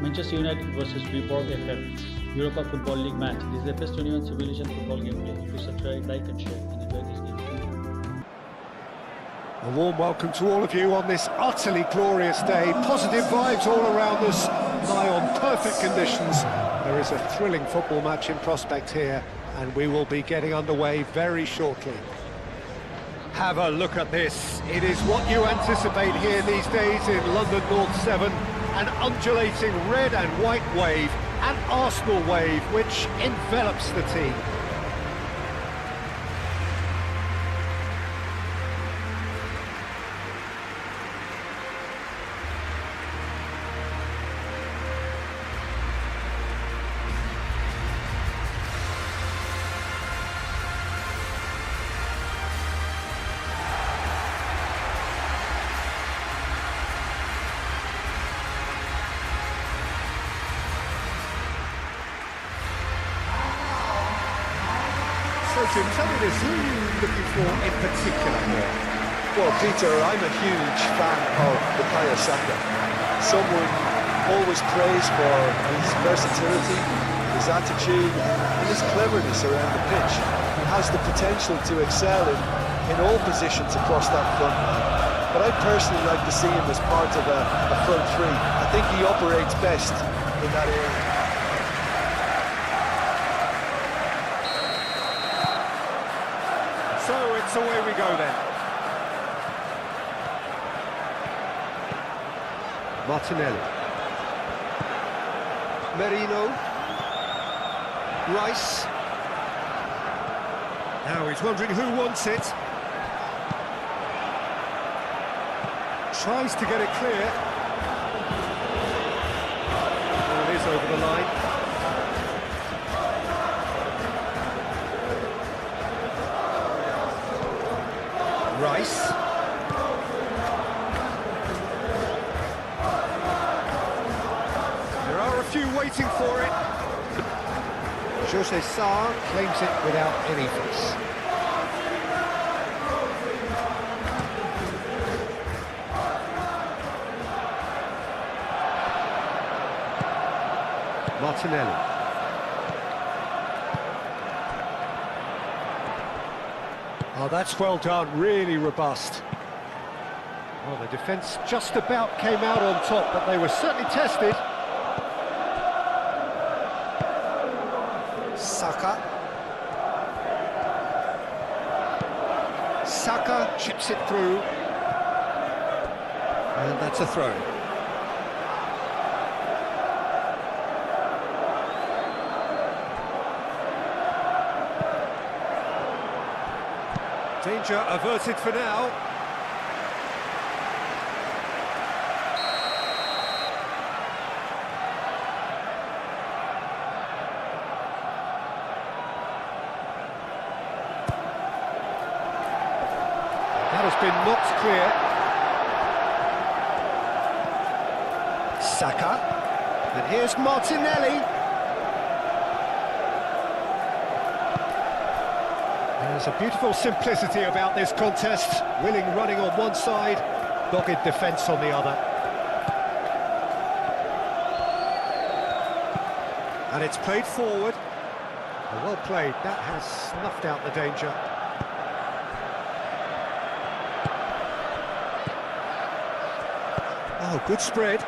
Manchester United versus Viborg FF Europa Football League match. This is the best 21 simulation football gameplay. Please subscribe, like and share and enjoy this game. A warm welcome to all of you on this utterly glorious day. Positive vibes all around us, lie on perfect conditions. There is a thrilling football match in prospect here, and we will be getting underway very shortly. Have a look at this. It is what you anticipate here these days in London North 7. An undulating red and white wave, an Arsenal wave which envelops the team. So Jim, tell me this, who are you looking for in particular here? Well, Peter, I'm a huge fan of Bukayo Saka. Someone always praised for his versatility, his attitude and his cleverness around the pitch. He has the potential to excel in all positions across that front line. But I personally like to see him as part of a front three. I think he operates best in that area. So it's away we go then. Martinelli. Merino. Rice. Now he's wondering who wants it. Tries to get it clear. Oh, it is over the line. Rice. There are a few waiting for it. Jose Sarr claims it without any fuss. Martinelli. Oh, that's well done, really robust. Well, the defence just about came out on top, but they were certainly tested. Saka. Saka chips it through. And that's a throw. Danger averted for now. That has been knocked clear. Saka. And here's Martinelli. There's a beautiful simplicity about this contest. Willing running on one side, dogged defence on the other. And it's played forward. Well played, that has snuffed out the danger. Oh, good spread.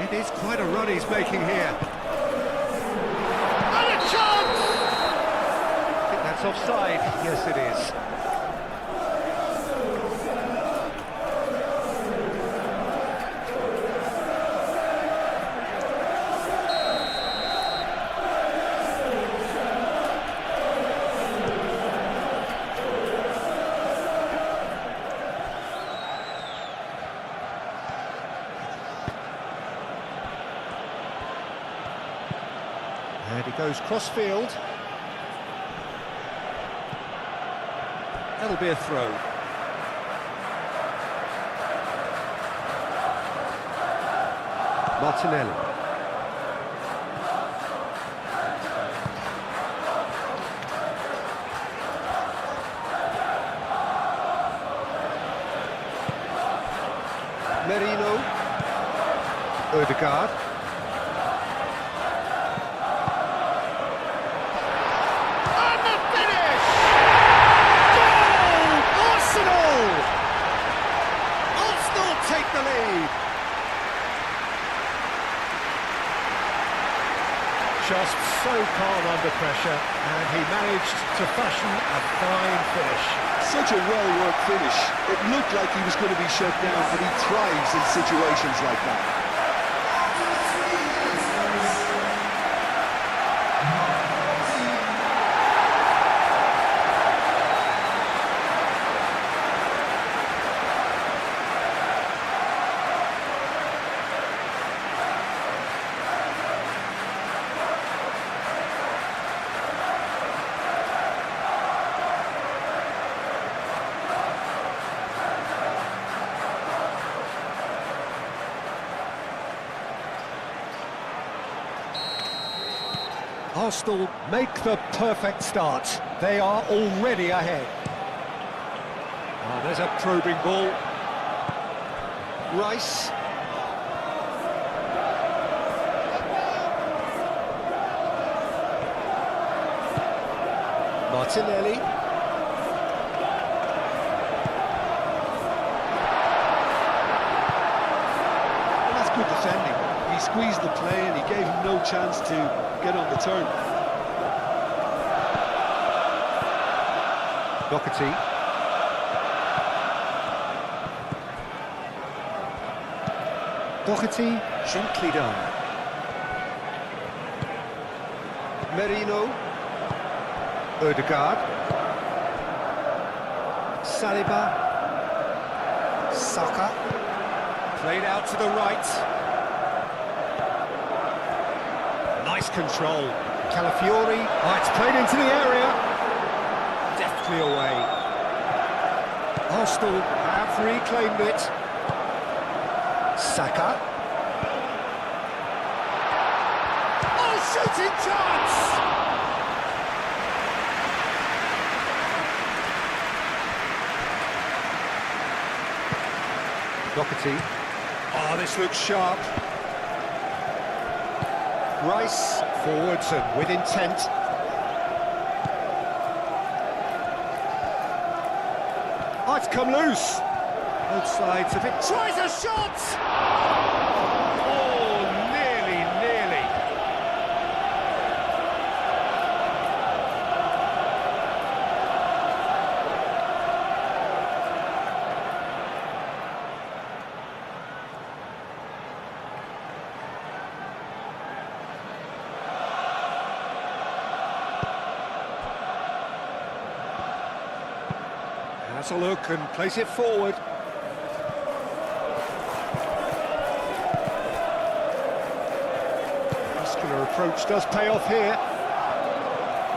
It is quite a run he's making here. Offside, yes it is. And he goes cross-field. That'll be a throw. Martinelli. Merino. Odegaard. And the finish! Goal! Arsenal! Arsenal take the lead. Just so calm under pressure, and he managed to fashion a fine finish. Such a well-worked finish. It looked like he was going to be shut down, but he thrives in situations like that. Arsenal make the perfect start. They are already ahead. Oh, there's a probing ball. Rice. Martinelli. Well, that's good defending. He squeezed the play and he gave him no chance to get on the turn. Doherty. Doherty, gently done. Merino. Odegaard. Saliba. Saka. Played out to the right. Nice control. Calafiori. Oh, it's played into the area. Deftly away. Arsenal have reclaimed it. Saka. Oh, shooting chance! Doherty. Oh, this looks sharp. Rice forwards and with intent. Oh, it's come loose. Both sides of it. Tries a shot! Oh, nearly. Has a look and plays it forward. Muscular approach does pay off here.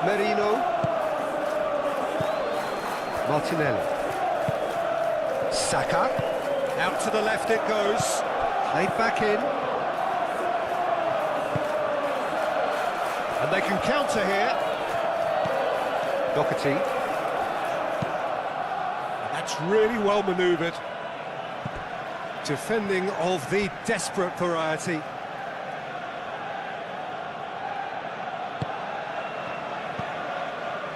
Merino. Martinelli. Saka. Out to the left it goes. Played back in. And they can counter here. Doherty. That's really well manoeuvred. Defending of the desperate variety.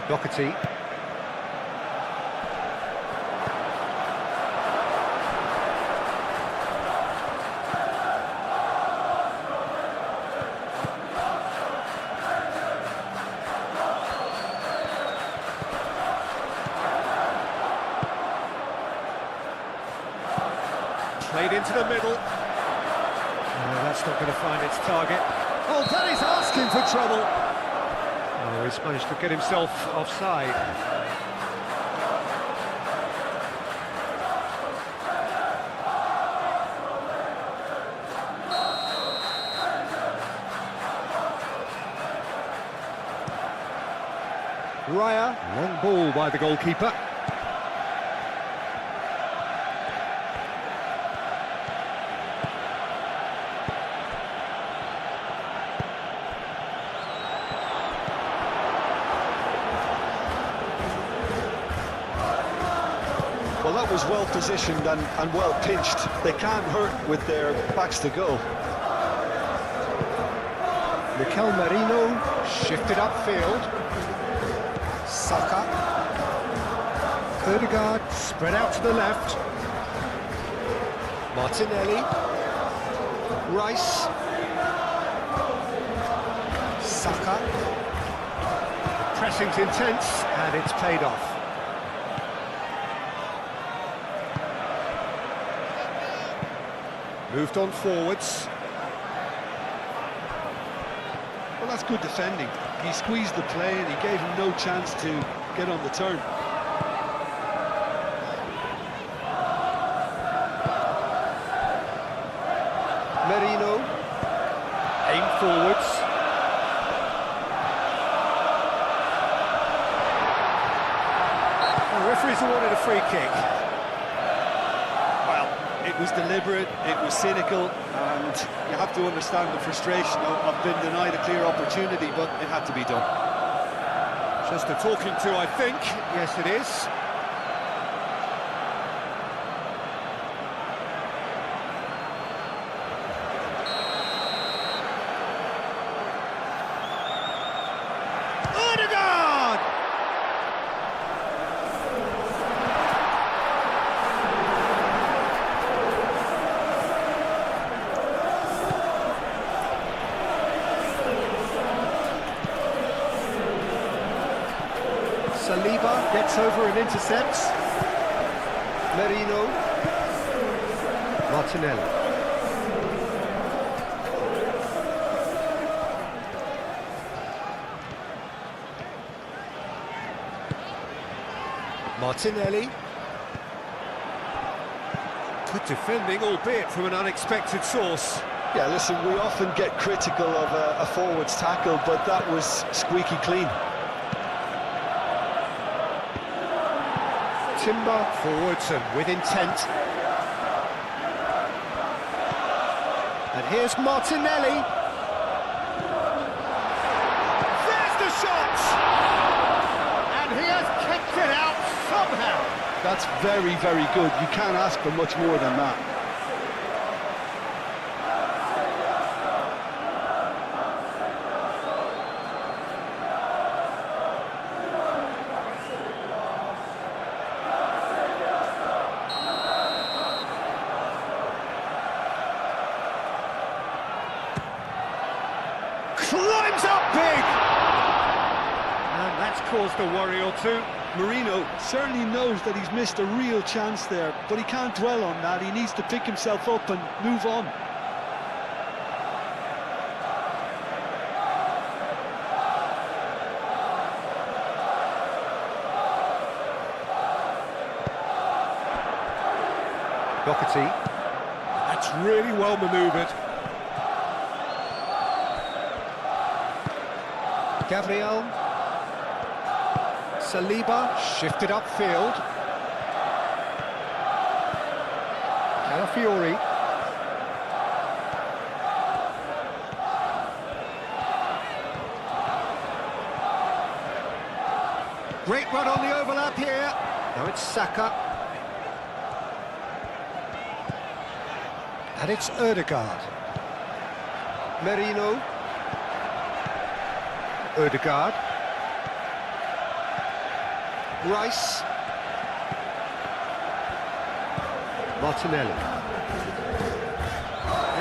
Doherty. Played into the middle. No, that's not going to find its target. Oh, that is asking for trouble. Oh, he's managed to get himself offside. Raya, long ball by the goalkeeper. Well, that was well positioned and well pinched. They can't hurt with their backs to goal. Mikel Merino, shifted upfield. Saka. Ødegaard, spread out to the left. Martinelli. Rice. Saka. The pressing's intense, and it's paid off. Moved on forwards. Well, that's good defending. He squeezed the play and he gave him no chance to get on the turn. Merino. Aim forwards. The referee's awarded a free kick. Well, it was deliberate, it was cynical, and you have to understand the frustration of being denied a clear opportunity, but it had to be done. Just a talking to, I think. Yes, it is. Ødegaard! Saliba gets over and intercepts. Merino. Martinelli. Martinelli. Good defending, albeit from an unexpected source. Yeah, listen, we often get critical of a forward's tackle, but that was squeaky clean. Timber forwards and with intent. And here's Martinelli. There's the shot! And he has kicked it out somehow. That's very, very good. You can't ask for much more than that. Climbs up big! And that's caused a worry or two. Merino certainly knows that he's missed a real chance there, but he can't dwell on that. He needs to pick himself up and move on. Doherty. That's really well manoeuvred. Gabriel. Saliba, shifted upfield. Calafiori. Great run on the overlap here. Now it's Saka. And it's Ødegaard. Merino. Ødegaard. Rice. Martinelli.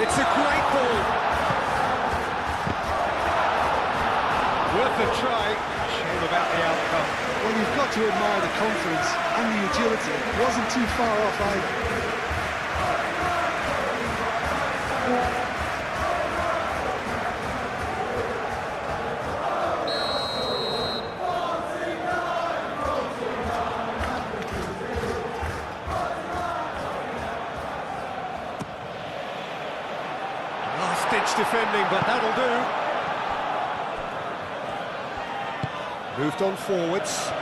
It's a great ball. Worth a try. Shame about the outcome. Well, you've got to admire the confidence and the agility. It wasn't too far off either. Last-ditch defending, but that'll do. Moved on forwards.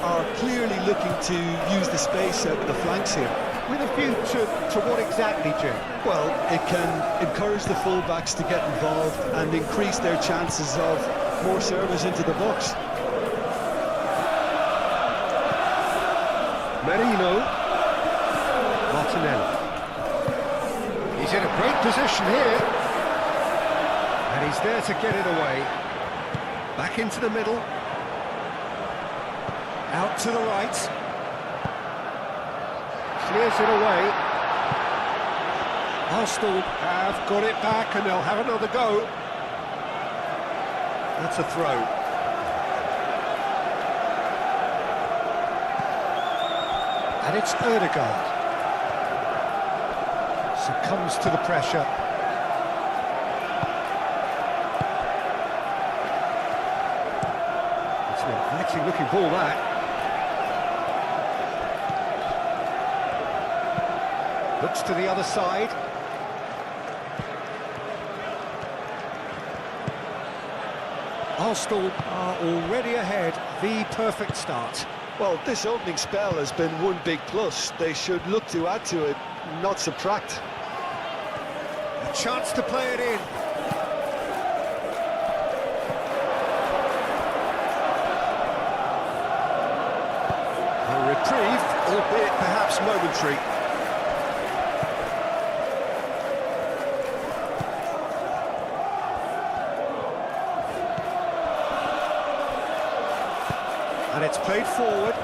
Are clearly looking to use the space out of the flanks here. With a view to what exactly, Jim? Well, it can encourage the full-backs to get involved and increase their chances of more service into the box. Merino. Martinelli. position here. And he's there to get it away. Back into the middle. Out to the right. Clears it away. Aston have got it back and they'll have another go. That's a throw. And it's Ødegaard. Succumbs to the pressure. It's an inviting looking ball, that. Looks to the other side. Aston are already ahead, the perfect start. Well, this opening spell has been one big plus. They should look to add to it, not subtract. A chance to play it in. A reprieve, albeit perhaps momentary. And it's played forward.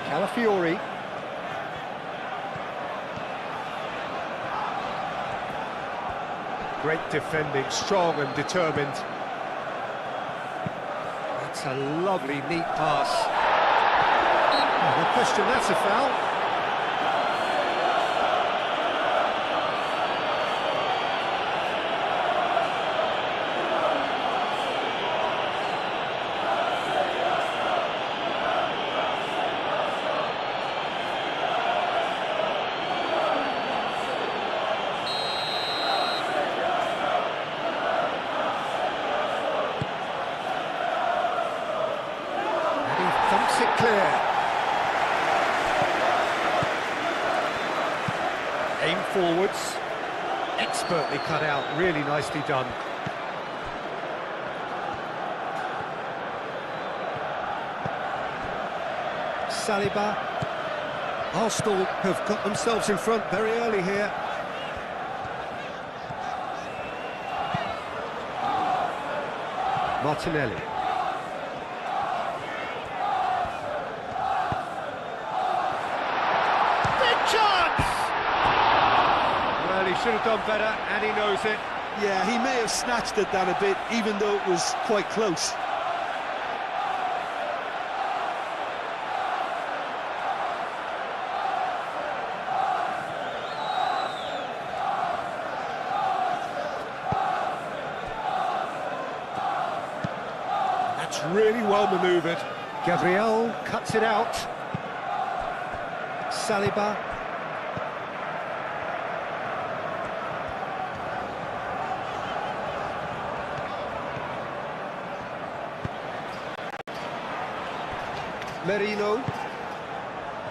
Calafiori. Great defending, strong and determined. That's a lovely, neat pass. Oh, no question, that's a foul. Thumps it clear. Aim forwards. Expertly cut out, really nicely done. Saliba. Arsenal have got themselves in front very early here. Martinelli. Well, he should have done better, and he knows it. Yeah, he may have snatched at that a bit, even though it was quite close. That's really well manoeuvred. Gabriel cuts it out. Saliba. Merino.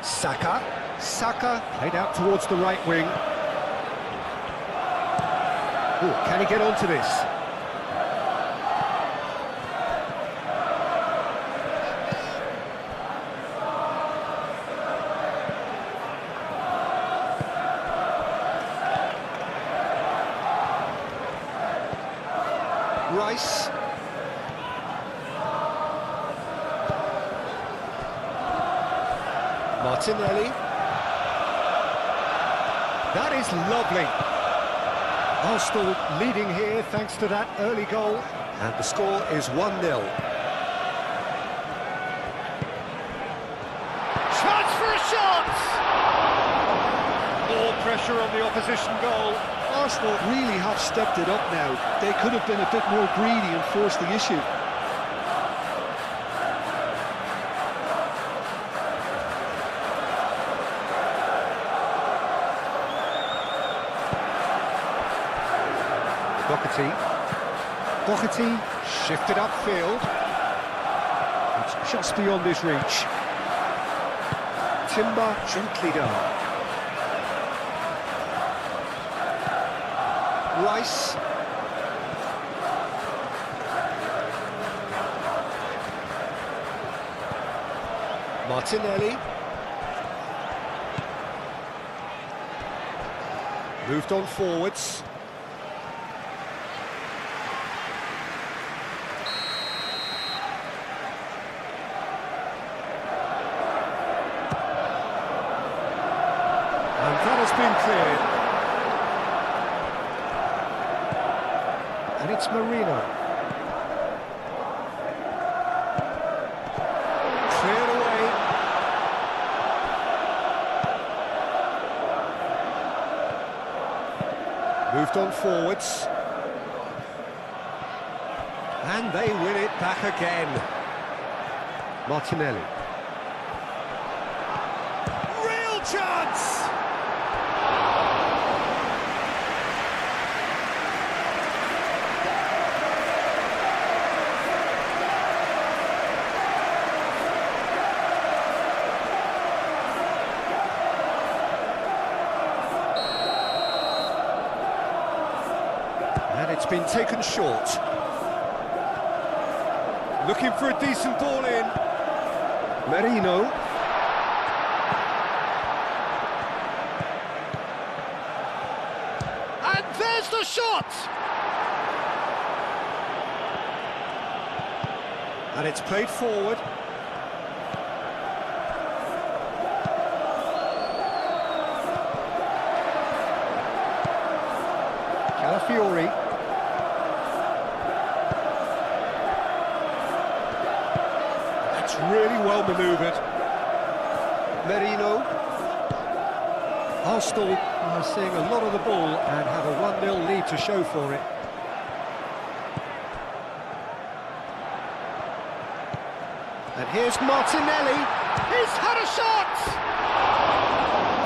Saka. Saka played out towards the right wing. Oh, can he get onto this? Rice. Martinelli. That is lovely. Arsenal leading here thanks to that early goal. And the score is 1-0. Chance for a shot! More pressure on the opposition goal. Arsenal really have stepped it up now. They could have been a bit more greedy and forced the issue. Doherty shifted upfield. It's just beyond his reach. Timber gently done. Rice. Martinelli. Moved on forwards. And that has been cleared. And it's Marino. Cleared away. Moved on forwards. And they win it back again. Martinelli. Real chance! And it's been taken short. Looking for a decent ball in. Marino. And there's the shot! And it's played forward. Calafiori. That's really well manoeuvred. Merino. Arsenal are seeing a lot of the ball and have a 1-0 lead to show for it. And here's Martinelli. He's had a shot!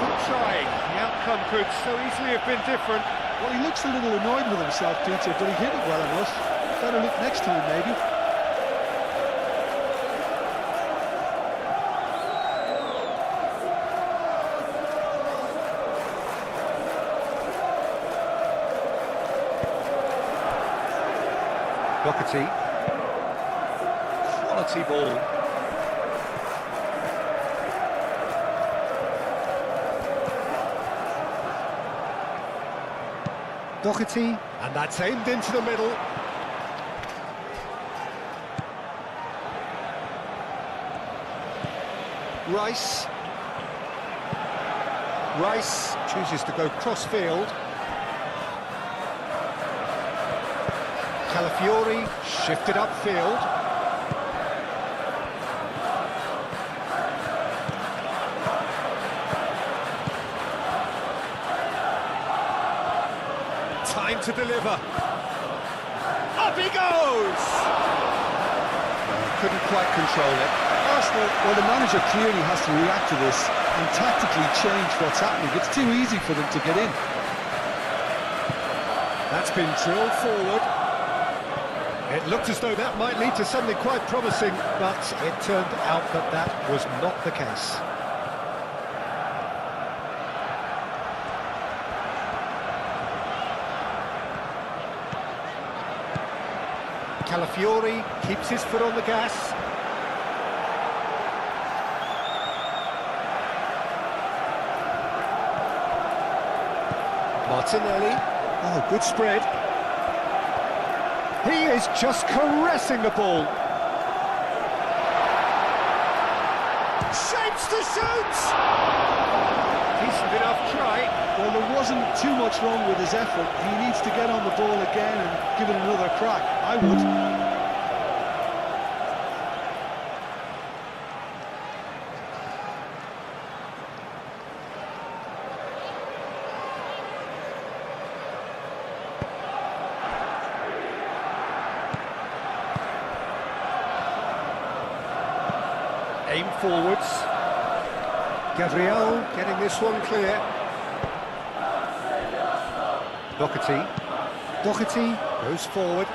Good trying. The outcome could so easily have been different. Well, he looks a little annoyed with himself, Peter, but he hit it well enough. Better look next time, maybe. Doherty. Quality ball. Doherty, and that's aimed into the middle. Rice. Rice chooses to go cross-field. Calafiori shifted upfield. Time to deliver. Up he goes! Couldn't quite control it. Arsenal, well, the manager clearly has to react to this and tactically change what's happening. It's too easy for them to get in. That's been drilled forward. It looked as though that might lead to something quite promising, but it turned out that that was not the case. Calafiori keeps his foot on the gas. Martinelli. Oh, good spread. He is just caressing the ball. Shapes to shoot! Decent enough try. Well, there wasn't too much wrong with his effort. He needs to get on the ball again and give it another crack. I would. Aim forwards. Gabriel getting this one clear. Doherty. Doherty goes forward.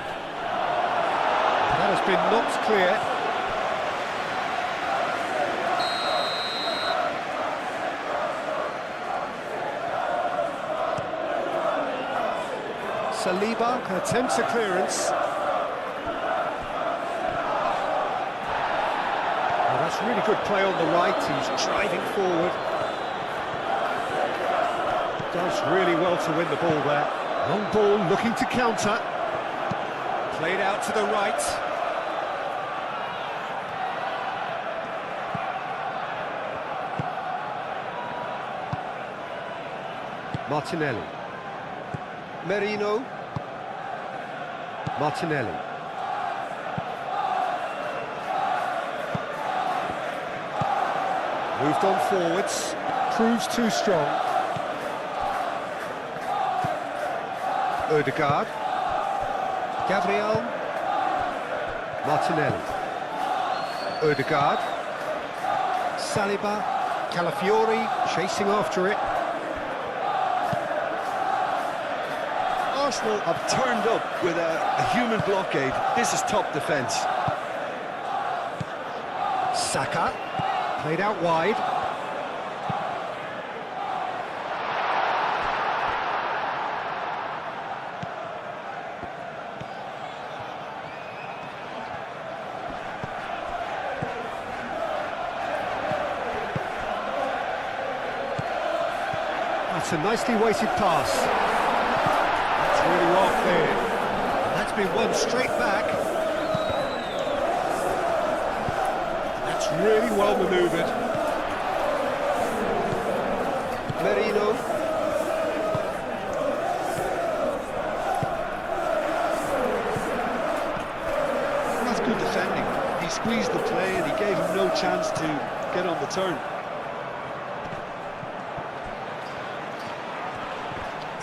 That has been knocked clear. Saliba attempts a clearance. Oh, that's really good play on the right, he's driving forward. Does really well to win the ball there. Long ball looking to counter. Played out to the right. Martinelli. Merino. Martinelli. Moved on forwards. Proves too strong. Odegaard. Gabriel. Martinelli. Odegaard. Saliba. Calafiori chasing after it. Arsenal have turned up with a human blockade. This is top defence. Saka. Played out wide. That's a nicely weighted pass. That's really well cleared. That's been won straight back. That's really well manoeuvred. Merino. That's good defending. He squeezed the play and he gave him no chance to get on the turn.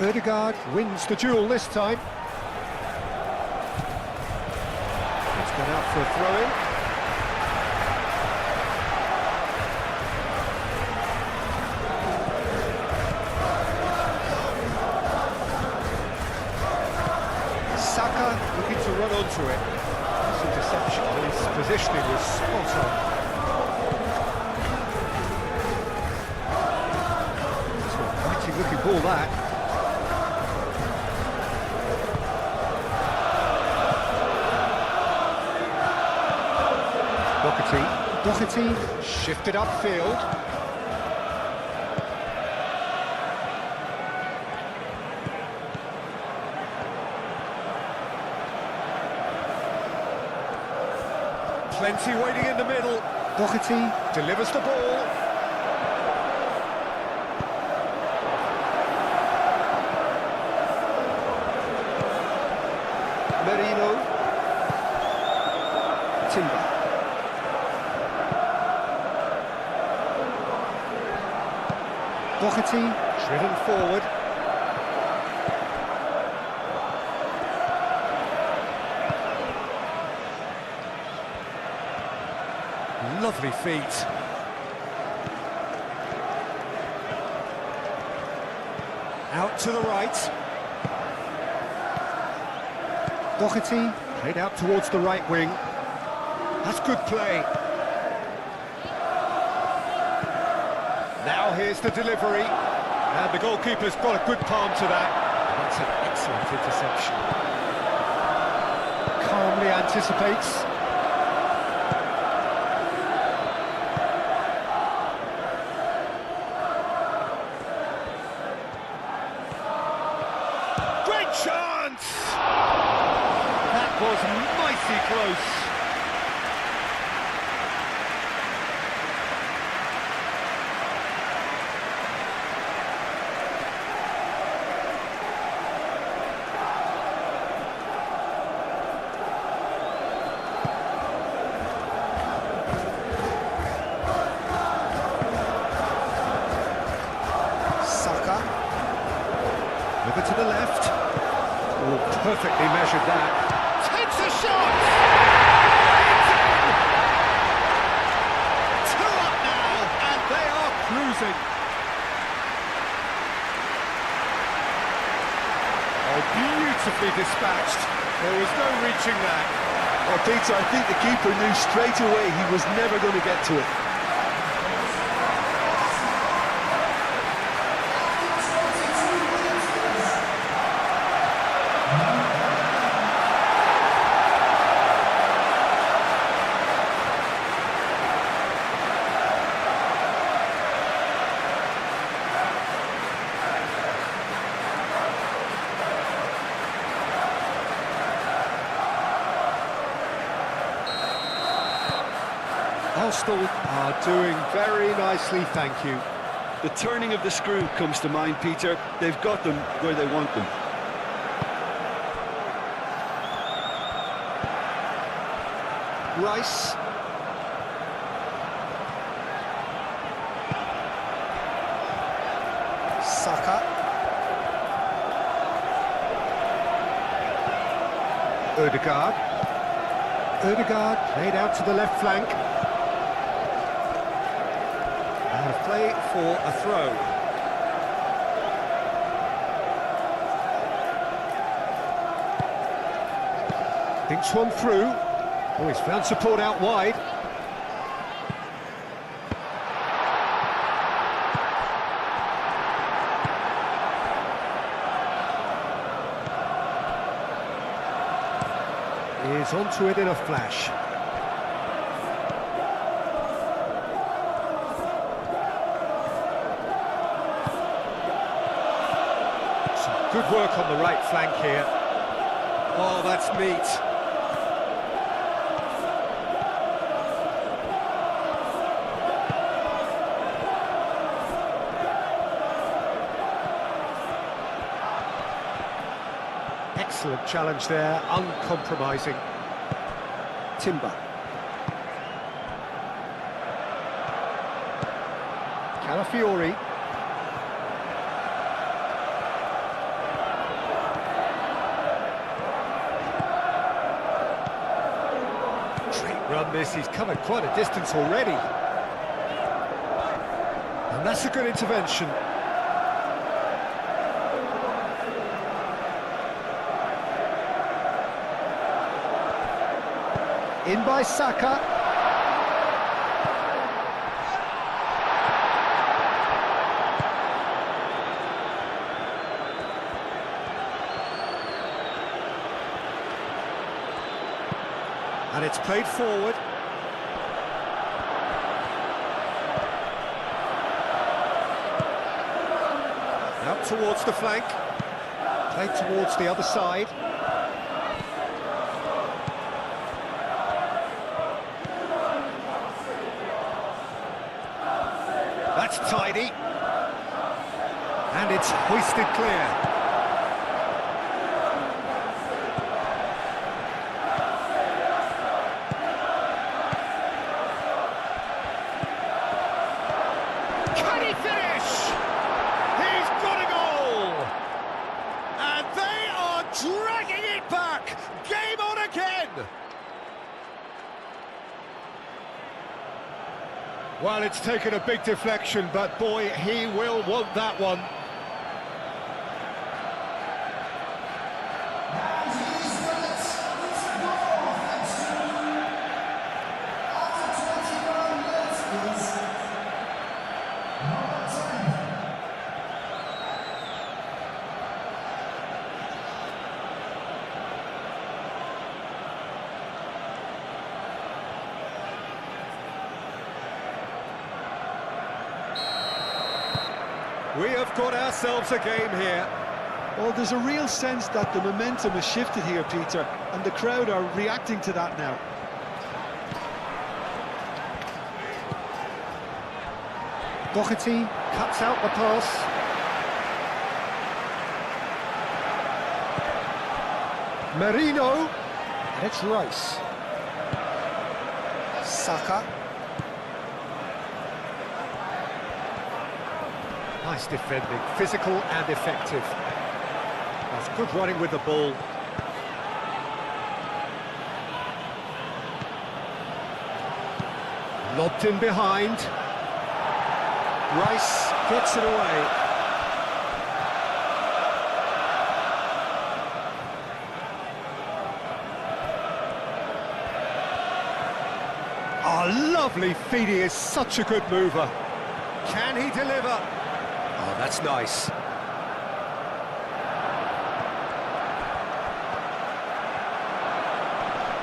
Odegaard wins the duel this time. It's gone out for a throw-in. Saka looking to run onto it. This interception, his positioning was spot on. That's a mighty looking ball, that. Doherty shifted upfield. Plenty waiting in the middle. Doherty delivers the ball. Merino. Timber. Doherty, driven forward. Lovely feet. Out to the right. Doherty, played out towards the right wing. That's good play. Now here's the delivery, and the goalkeeper's got a good palm to that. That's an excellent interception. Calmly anticipates. Great chance! That was mighty close. Over to the left. Oh, perfectly measured that. Takes a shot! It's in! 2 up now, and they are cruising. Oh, beautifully dispatched. There was no reaching that. Well, Peter, I think the keeper knew straight away he was never going to get to it. Aston are doing very nicely, thank you. The turning of the screw comes to mind, Peter. They've got them where they want them. Rice. Saka. Ødegaard. Ødegaard played out to the left flank. And a play for a throw. Thinks one through. Oh, he's found support out wide. Is onto it in a flash. Some good work on the right flank here. Oh, that's neat. Excellent challenge there, uncompromising. Timber. Calafiori. Great run this, he's covered quite a distance already. And that's a good intervention. In by Saka. And it's played forward. Out towards the flank. Played towards the other side. That's tidy. And it's hoisted clear. Can he finish? He's got a goal! And they are dragging it back! Game on again! Well, it's taken a big deflection, but boy, he will want that one. We have got ourselves a game here. Well, there's a real sense that the momentum has shifted here, Peter, and the crowd are reacting to that now. Doherty cuts out the pass. Merino. And it's Rice. Saka. Nice defending, physical and effective. That's good running with the ball. Lobbed in behind. Rice gets it away. Oh, lovely feed, he is such a good mover. Can he deliver? Oh, that's nice.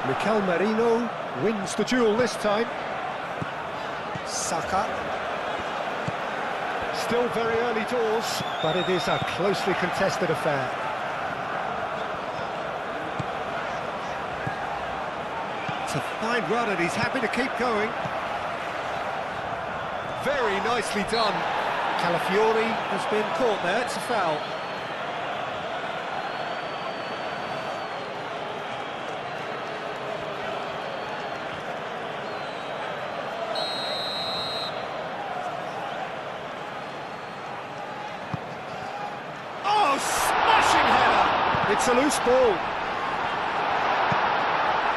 Mikel Merino wins the duel this time. Saka. Still very early doors, but it is a closely contested affair. It's a fine run and he's happy to keep going. Very nicely done. Calafiori has been caught there, it's a foul. Oh, smashing header! It's a loose ball.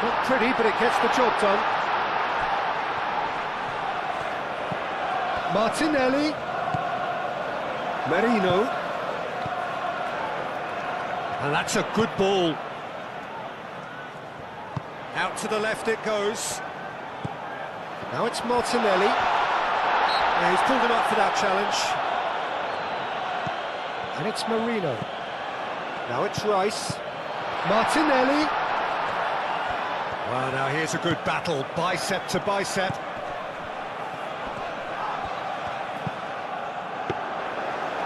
Not pretty, but it gets the job done. Martinelli. Merino. And that's a good ball. Out to the left it goes. Now it's Martinelli. Yeah, he's pulled him up for that challenge. And it's Merino. Now it's Rice. Martinelli. Well, now here's a good battle, bicep to bicep.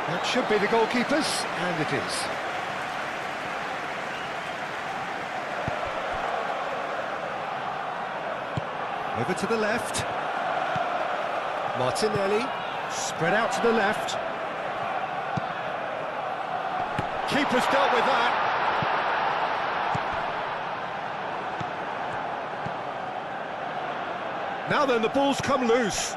That should be the goalkeepers, and it is. Over to the left. Martinelli, spread out to the left. Keeper's dealt with that. Now then, the ball's come loose.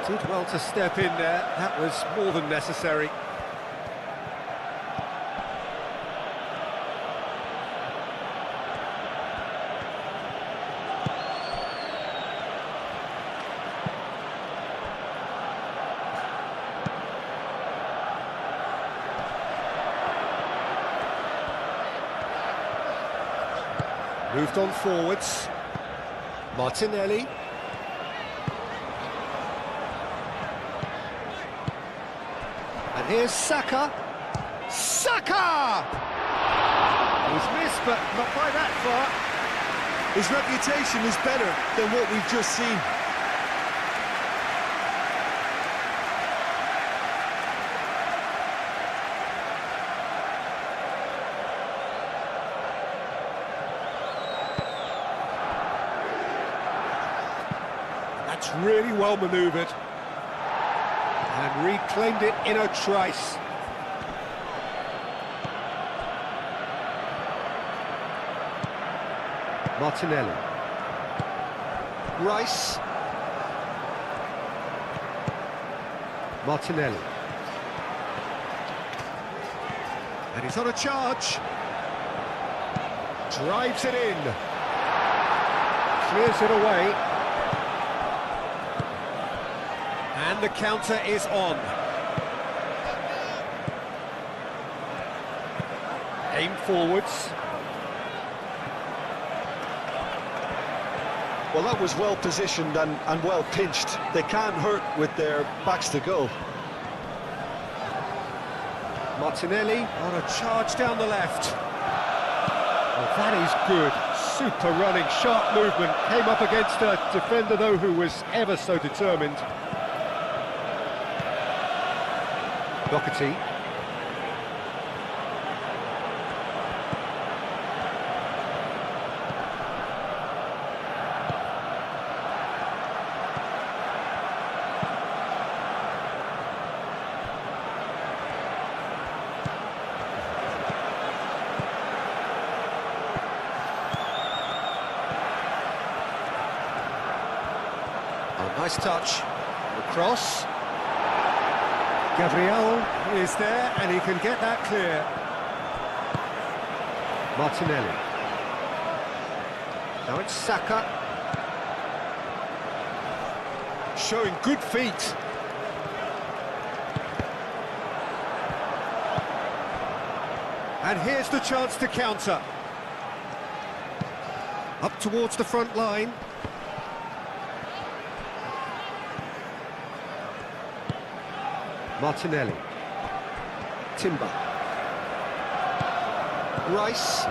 Did well to step in there, that was more than necessary. Moved on forwards. Martinelli. And here's Saka. Saka! It was missed, but not by that far. His reputation is better than what we've just seen. That's really well manoeuvred. And reclaimed it in a trice. Martinelli. Rice. Martinelli. And he's on a charge. Drives it in. Clears it away. And the counter is on. Aim forwards. Well, that was well positioned and well pinched. They can't hurt with their backs to goal. Martinelli on a charge down the left. Oh, that is good. Super running, sharp movement. Came up against a defender, though, who was ever so determined. Doherty. Oh, nice touch. Across. Gabriel is there, and he can get that clear. Martinelli. Now it's Saka. Showing good feet. And here's the chance to counter. Up towards the front line. Martinelli. Timber. Rice.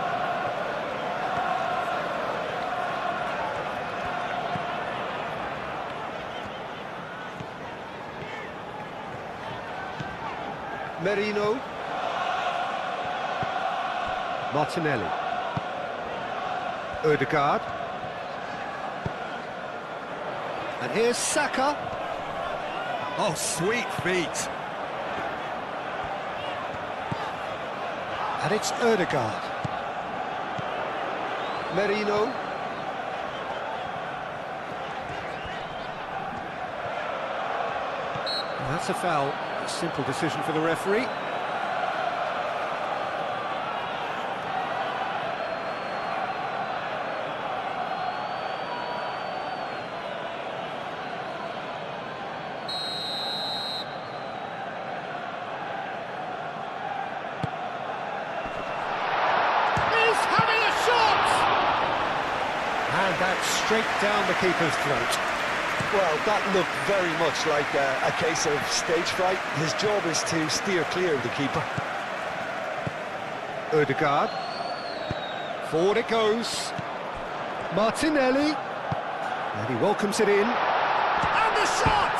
Merino. Martinelli. Ødegaard. And here's Saka. Oh, sweet feet. And it's Ødegaard. Merino. And that's a foul. A simple decision for the referee. And that's straight down the keeper's throat. Well, that looked very much like a case of stage fright. His job is to steer clear of the keeper. Ødegaard. Forward it goes. Martinelli. And he welcomes it in. And the shot!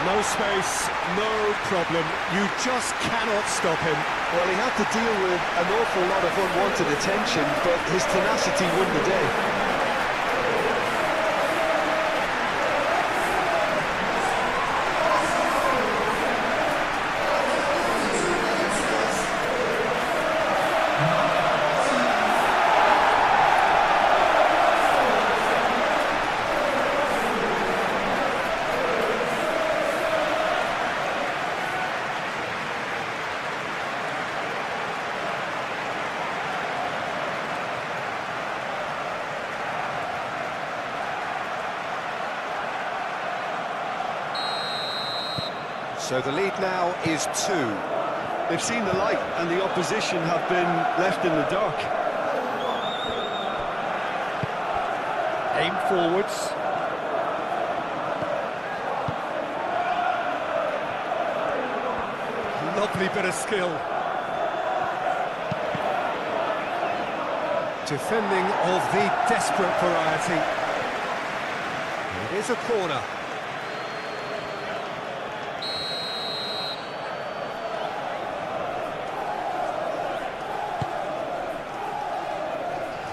No space, no problem. You just cannot stop him. Well, he had to deal with an awful lot of unwanted attention, but his tenacity won the day. So the lead now is 2. They've seen the light and the opposition have been left in the dark. Aim forwards. Lovely bit of skill. Defending of the desperate variety. It is a corner.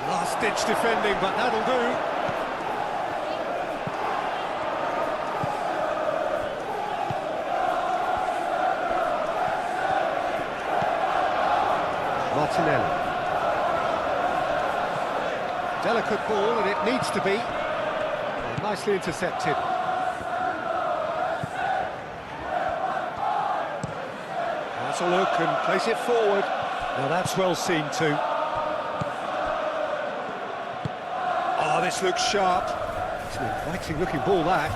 Last-ditch defending, but that'll do. Martinelli. Delicate ball, and it needs to be. Nicely intercepted. That's a look and place it forward. Now that's well seen too. Oh, this looks sharp. It's an inviting looking ball, that.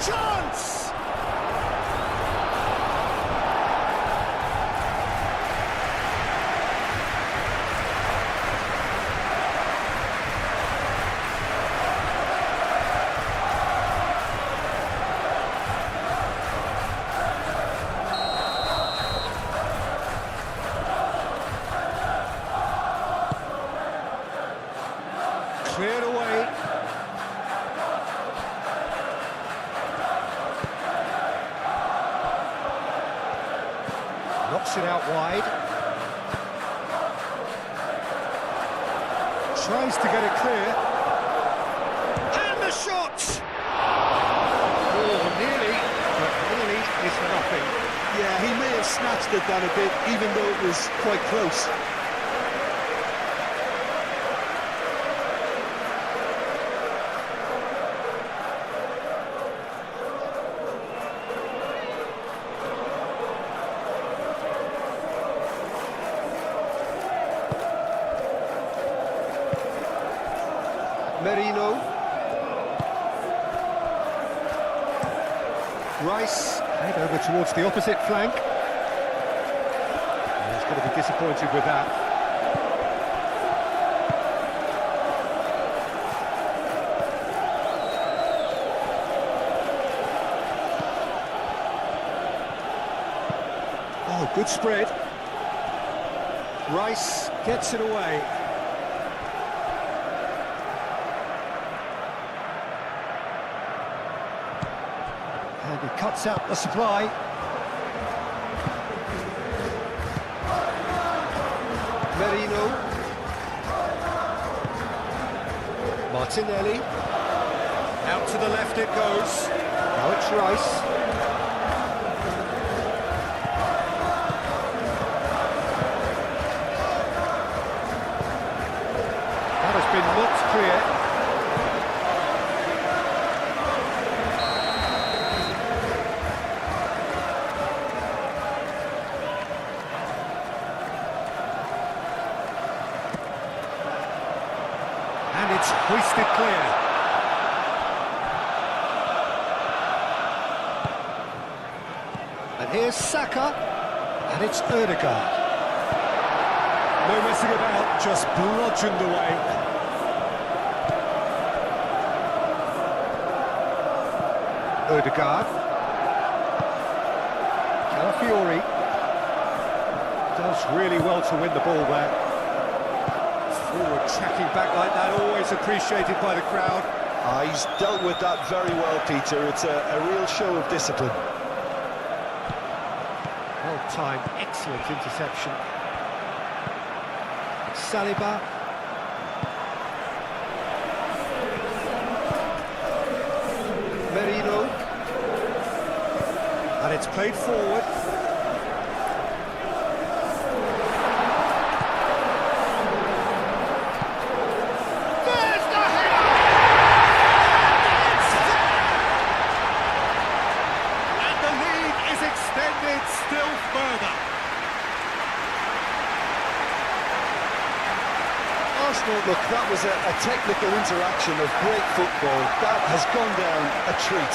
Chance! Cleared away. Knocks it out wide. Tries to get it clear. And the shot! Oh, nearly, but nearly is nothing. Yeah, he may have snatched at that a bit, even though it was quite close. Merino. Rice, head over towards the opposite flank. And he's going to be disappointed with that. Oh, good spread. Rice gets it away. And it cuts out the supply. Merino. Martinelli. Out to the left it goes. Now it's Rice. That has been knocked clear. And it's hoisted clear. And here's Saka, and it's Ødegaard. No messing about, just bludgeoned away. Ødegaard. Calafiori. Does really well to win the ball there. Forward tracking back like that, always appreciated by the crowd. He's dealt with that very well, Peter. It's a real show of discipline. Well-timed, excellent interception. Saliba. Merino. And it's played forward. There's the header! And the lead is extended still further. Arsenal, look, that was a technical interaction of great football. That has gone down a treat.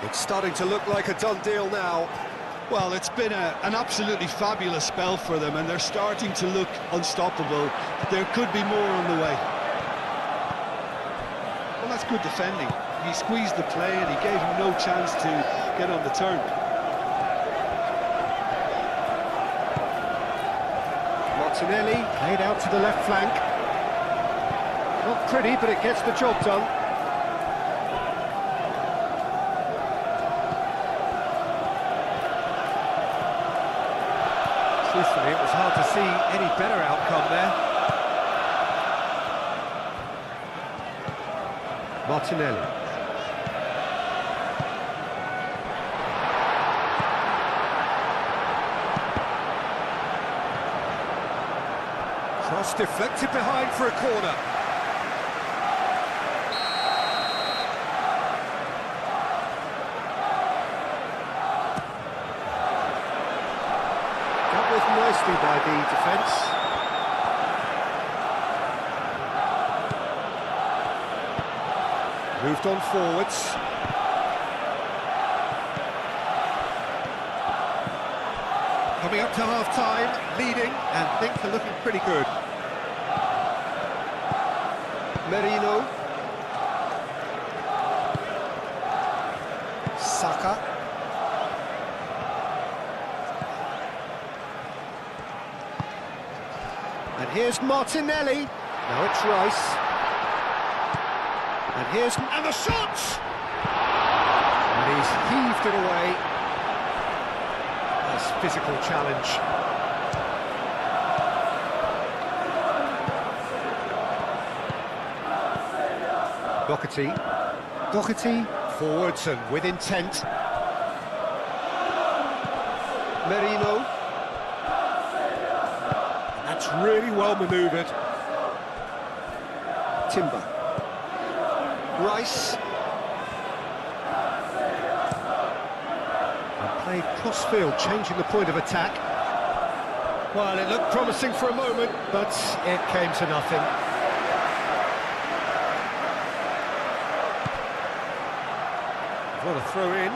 It's starting to look like a done deal now. Well, it's been an absolutely fabulous spell for them, and they're starting to look unstoppable. There could be more on the way. Well, that's good defending. He squeezed the play and he gave him no chance to get on the turn. Martinelli, played out to the left flank. Not pretty, but it gets the job done. Truthfully, it was hard to see any better outcome there. Martinelli. Cross deflected behind for a corner. Dealt with nicely by the defence. Moved on forwards. Coming up to half-time, leading, and things are looking pretty good. Merino. Saka. And here's Martinelli. Now it's Rice. And here's... And the shot! And he's heaved it away. Nice physical challenge. Doherty, forwards and with intent. Merino. And that's really well manoeuvred. Timber. Rice. And played cross-field, changing the point of attack. Well, it looked promising for a moment, but it came to nothing. throw in.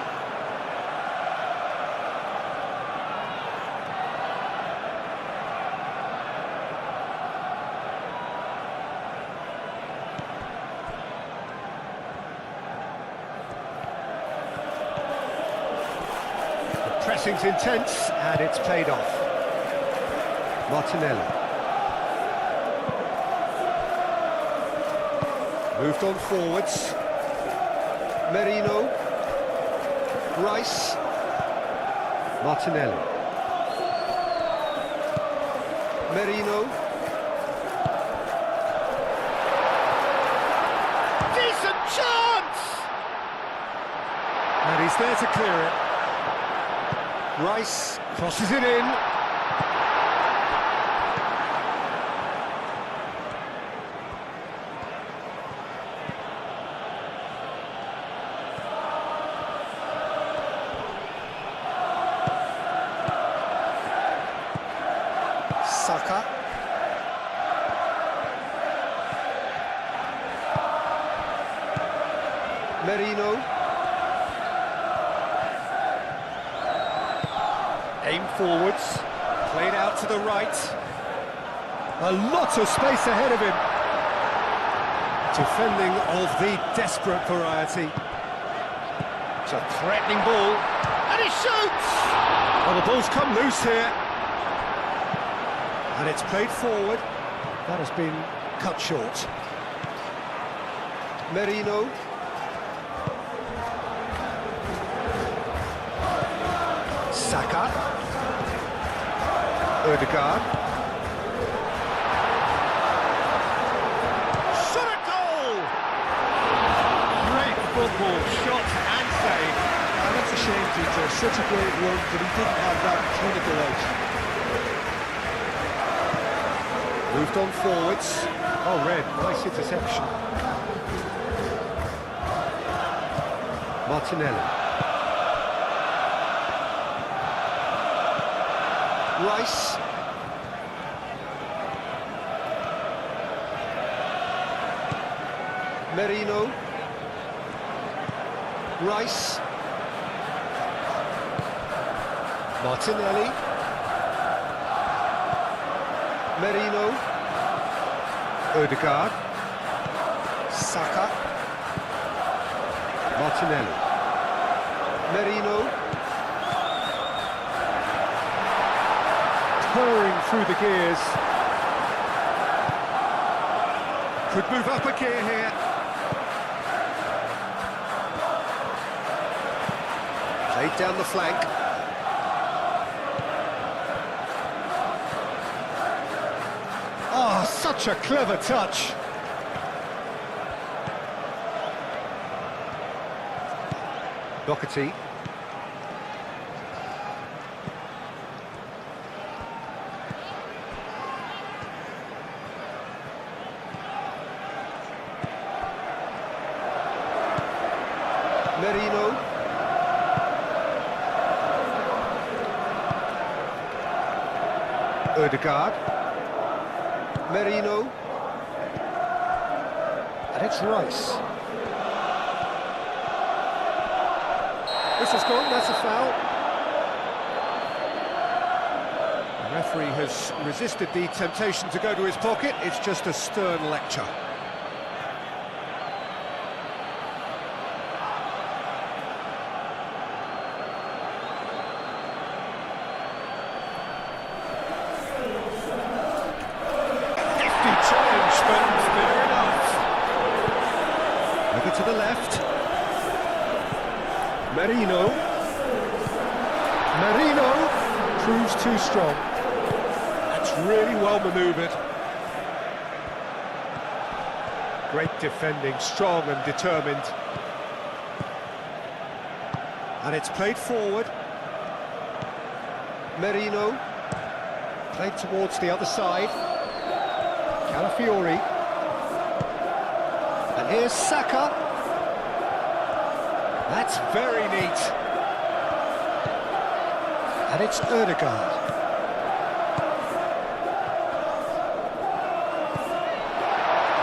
The pressing's intense, and it's paid off. Martinelli. Moved on forwards. Merino. Rice. Martinelli. Merino. Decent chance! And he's there to clear it. Rice crosses it in. Saka. Merino. Aim forwards. Played out to the right. A lot of space ahead of him. Defending of the desperate variety. It's a threatening ball. And he shoots! Well, the ball's come loose here. And it's played forward. That has been cut short. Merino. Saka. Ødegaard. Shot at goal! Great football, shot and save. That's a shame, Peter. Such a great run, but he didn't have that clinical edge. Moved on forwards. Oh, Red, nice interception. Martinelli. Rice. Merino. Rice. Martinelli. Merino. Ødegaard. Saka. Martinelli. Merino. Purring through the gears. Could move up a gear here. Played down the flank. Oh, such a clever touch. Doherty. Merino. Ødegaard. Merino. And it's Rice. This has gone, that's a foul. The referee has resisted the temptation to go to his pocket. It's just a stern lecture. To the left. Merino. Merino proves too strong. That's really well manoeuvred. Great defending, strong and determined. And it's played forward. Merino. Played towards the other side. Calafiori. And here's Saka. That's very neat. And it's Ødegaard.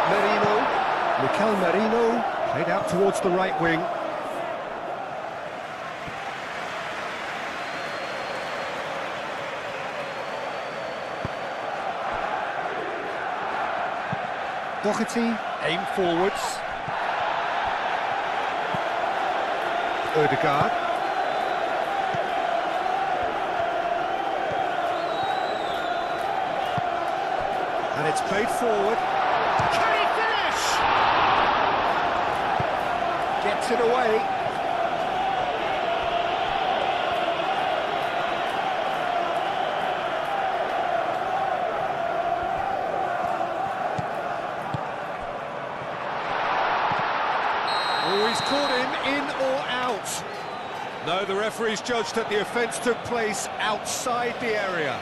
Merino. Mikel Merino. Played out towards the right wing. Doherty, aim forwards. Ødegaard. And it's played forward. Can he finish? Gets it away. Oh, he's caught him in or out. No, the referee's judged that the offence took place outside the area.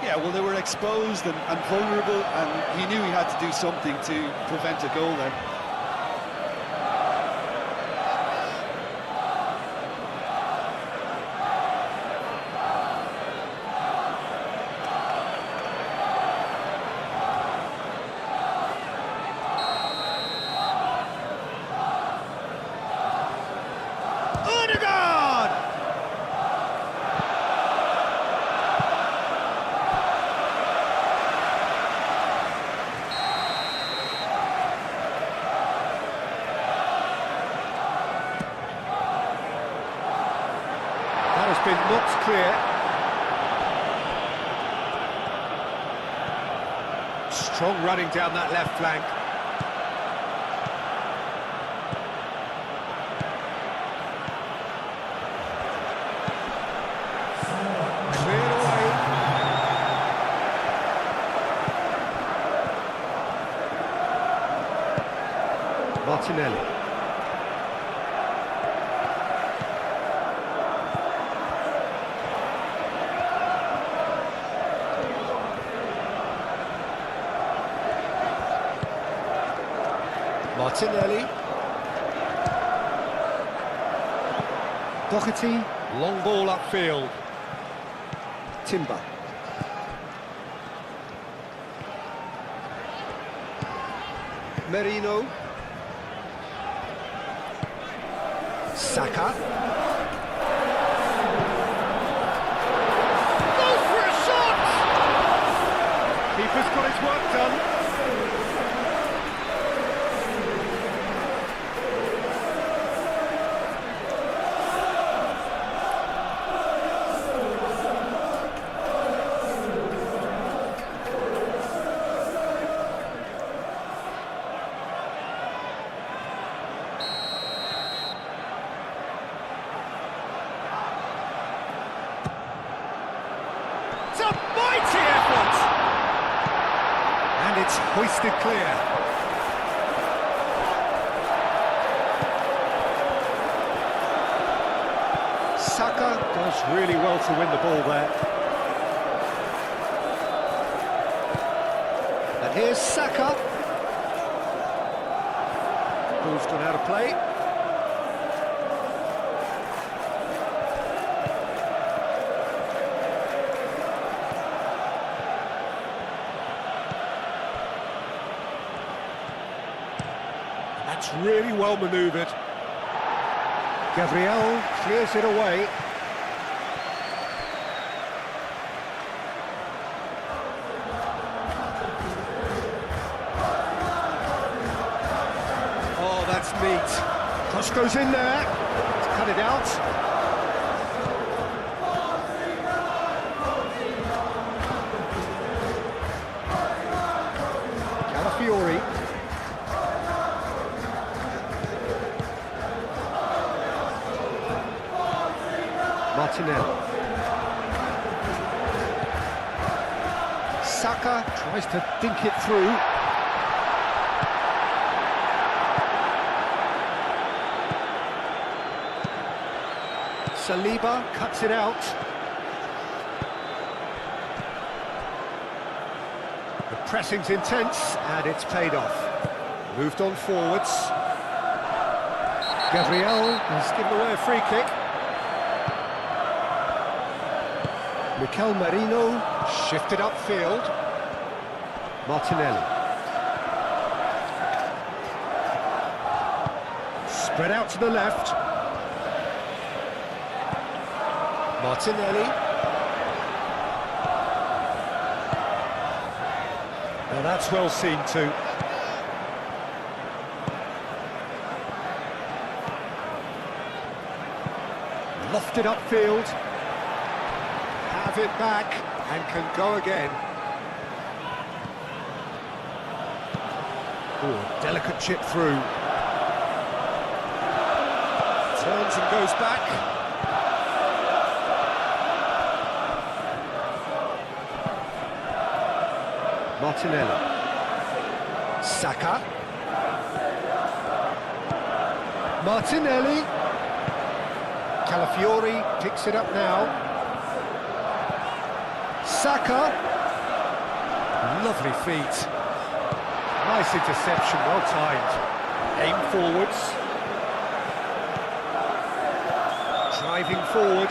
Yeah, well, they were exposed and vulnerable, and he knew he had to do something to prevent a goal then. Ødegaard! That has been knocked clear. Strong running down that left flank. Cleared away. Martinelli. Martinelli. Doherty. Long ball upfield. Timber. Merino. Saka. Goes for a shot! Keeper's got his work done. It's a mighty effort! And it's hoisted clear. Saka does really well to win the ball there. And here's Saka. Ball's gone out of play. That's really well manoeuvred. Gabriel clears it away. Oh, that's neat. Cross goes in there. To cut it out. Calafiori. Martinelli. Saka tries to dink it through. Saliba cuts it out. The pressing's intense and it's paid off. Moved on forwards. Gabriel has given away a free kick. Mikel Merino shifted upfield. Martinelli. Spread out to the left. Martinelli. Now that's well seen too. Lofted upfield. Have it back and can go again. Oh, delicate chip through. Turns and goes back. Martinelli. Saka. Martinelli. Calafiori picks it up now. Saka. Lovely feet. Nice interception, well timed. Aim forwards. Driving forward.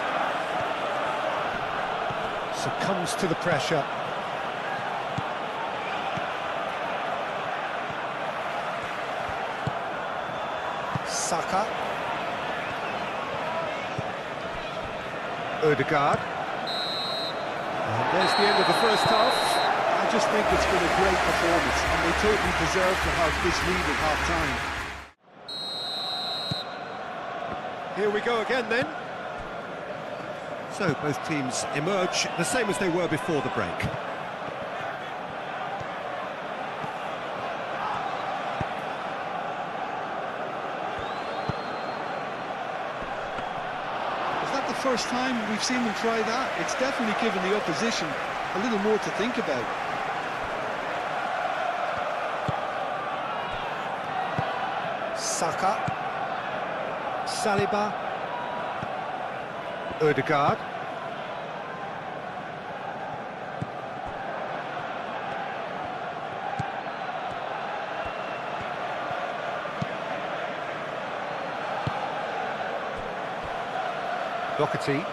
Succumbs to the pressure. Saka. Ødegaard. And there's the end of the first half. I just think it's been a great performance, and they totally deserve to have this lead at half-time. Here we go again then. So both teams emerge the same as they were before the break. Is that the first time we've seen them try that? It's definitely given the opposition a little more to think about. Saka. Saliba. Ødegaard. Doherty.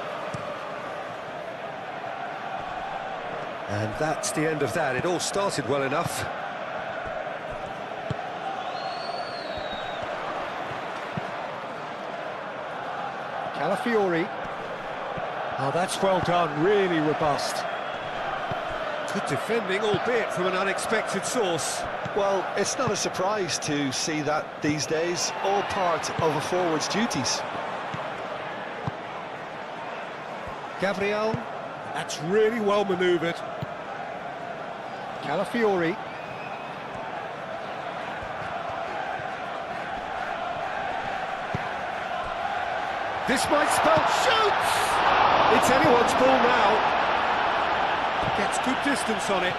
And that's the end of that. It all started well enough. Calafiori. Oh, that's well done, really robust. Good defending, albeit from an unexpected source. Well, it's not a surprise to see that these days, all part of a forward's duties. Gabriel. That's really well manoeuvred. Calafiori. This might spell shoots! It's anyone's ball now. Gets good distance on it.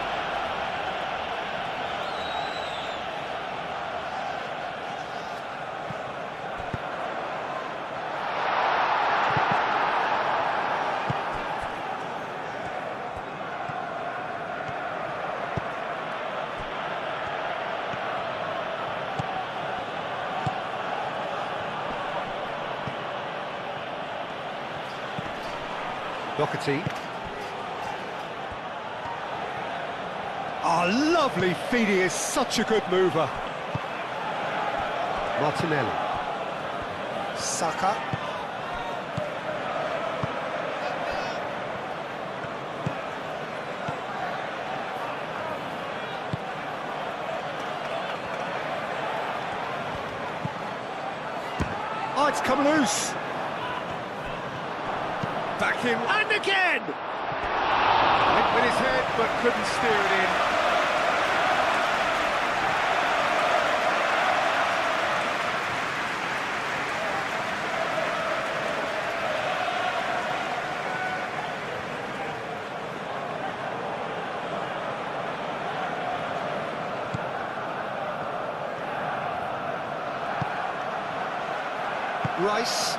Doherty. Oh, lovely feet, he is such a good mover. Martinelli. Saka. Oh, it's come loose. Back in, and again! Went with his head, but couldn't steer it in. Rice.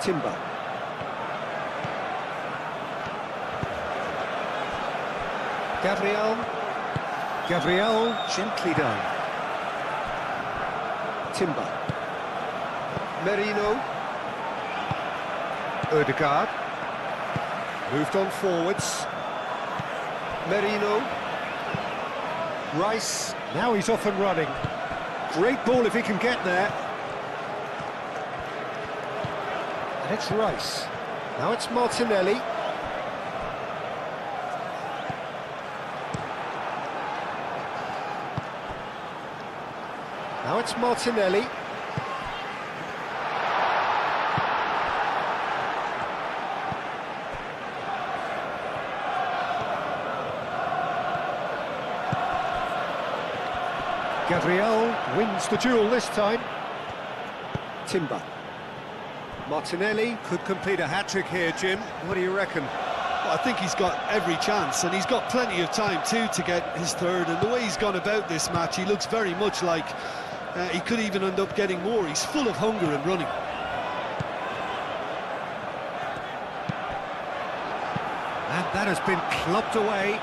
Timber. Gabriel, gently done. Timber. Merino. Ødegaard. Moved on forwards. Merino. Rice. Now he's off and running. Great ball if he can get there. And it's Rice. Now it's Martinelli. Now it's Martinelli. Gabriel wins the duel this time. Timber. Martinelli Could complete a hat-trick here, Jim. What do you reckon? Well, I think he's got every chance, and he's got plenty of time too to get his third. And the way he's gone about this match, he looks very much like he could even end up getting more. He's full of hunger and running. And that has been clubbed away.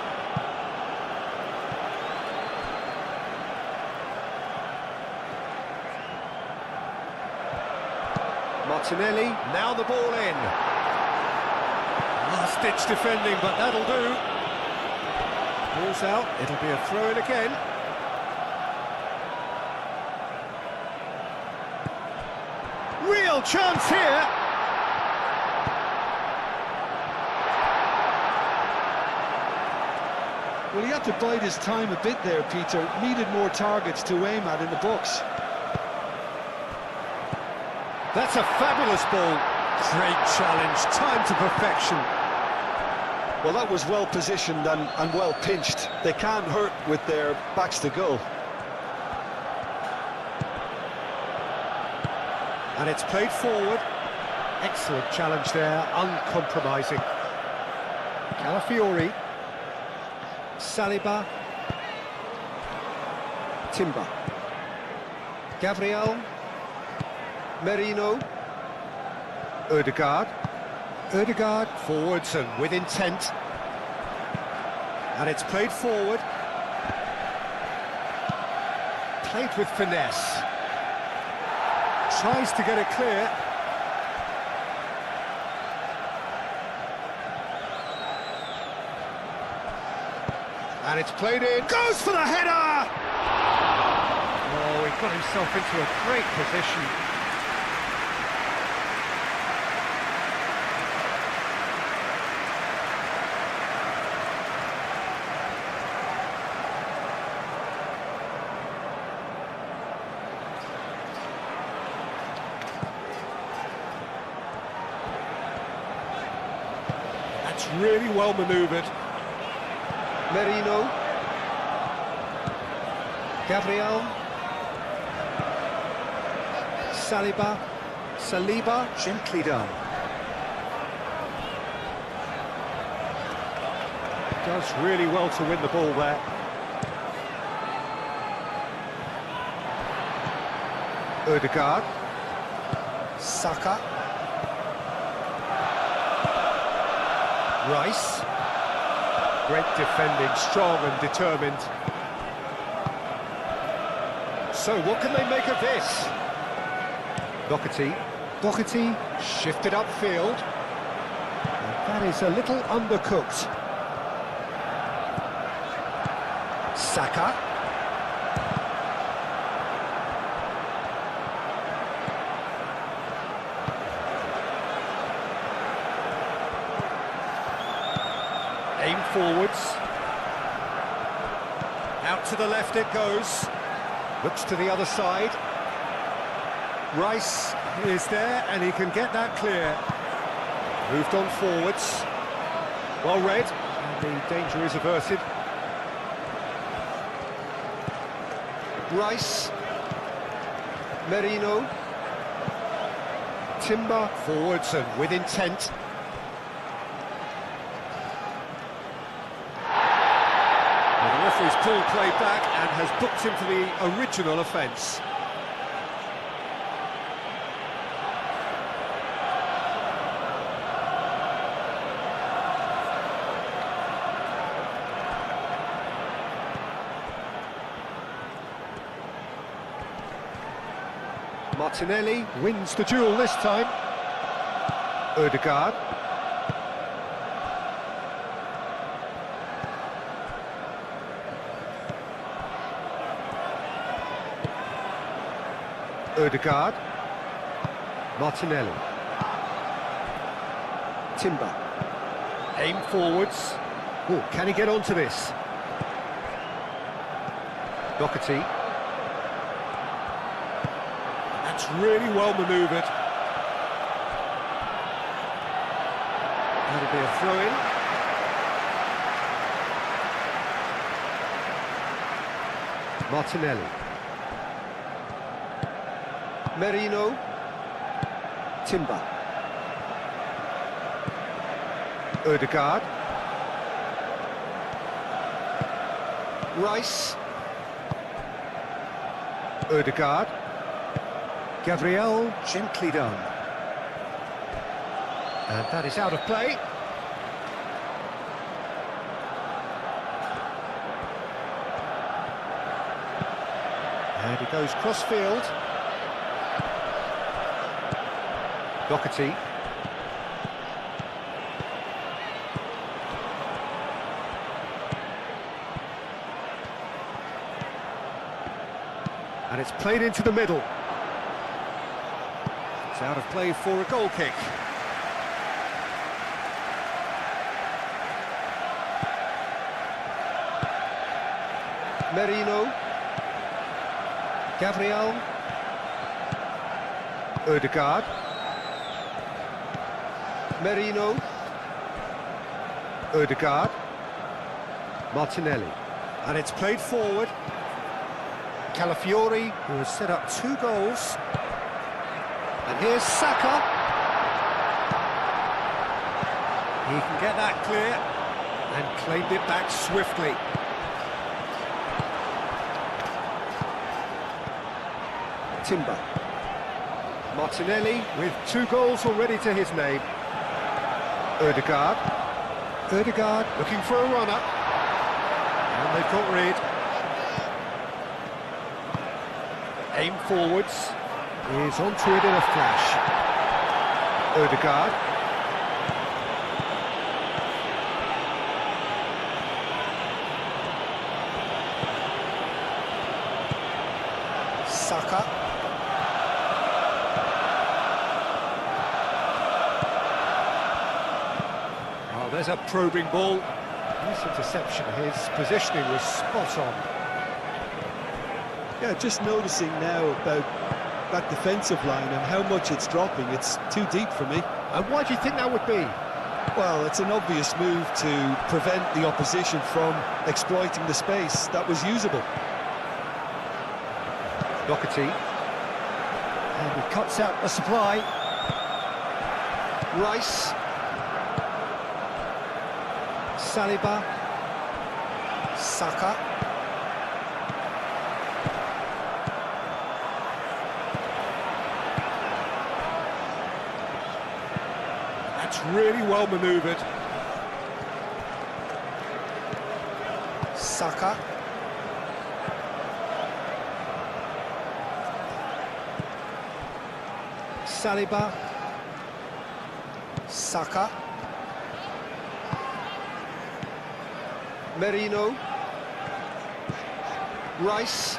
Martinelli, now the ball in. Last-ditch defending, but that'll do. Ball's out, it'll be a throw-in again. Real chance here. Well, he had to bide his time a bit there, Peter. Needed more targets to aim at in the box. That's a fabulous ball. Great challenge, time to perfection. Well, that was well positioned and well pinched. They can't hurt with their backs to goal. And it's played forward. Excellent challenge there, uncompromising. Calafiori. Saliba. Timber. Gabriel. Merino. Ødegaard. Ødegaard forwards and with intent. And it's played forward. Played with finesse. Tries to get it clear. And it's played in. Goes for the header! Oh, he got himself into a great position. That's really well manoeuvred. Merino. Gabriel. Saliba, gently done. Does really well to win the ball there. Ødegaard. Saka. Rice. Great defending, strong and determined. So what can they make of this? Doherty shifted upfield. And that is a little undercooked. Saka. Aim forwards. Out to the left it goes. Looks to the other side. Rice is there and he can get that clear. Moved on forwards. Well read. And the danger is averted. Rice. Merino. Timber forwards and with intent. The referee's pulled play back and has booked him for the original offence. Martinelli wins the duel this time. Ødegaard. Ødegaard. Martinelli. Timber. Aim forwards. Oh, can he get onto this? Doherty. That's really well manoeuvred. That'll be a throw-in. Martinelli. Merino. Timber. Ødegaard. Rice. Ødegaard. Gabriel, gently done. And that is out of play. And he goes cross-field. Doherty. And it's played into the middle. It's out of play for a goal kick. Merino. Gabriel. Ødegaard. Merino. Ødegaard. Martinelli. And it's played forward. Calafiori, who has set up 2 goals. And here's Saka. He can get that clear and claimed it back swiftly. Timber. Martinelli with 2 goals already to his name. Ødegaard. Ødegaard looking for a runner. And they've got rid. Aim forwards. Is onto it in a flash. Ødegaard. Saka. Oh, there's a probing ball. Nice interception. His positioning was spot on. Yeah, just noticing now about that defensive line and how much it's dropping. It's too deep for me. And why do you think that would be? Well, it's an obvious move to prevent the opposition from exploiting the space that was usable. Doherty. And he cuts out the supply. Rice. Saliba. Saka. That's really well manoeuvred. Saka. Saliba. Saka. Merino. Rice.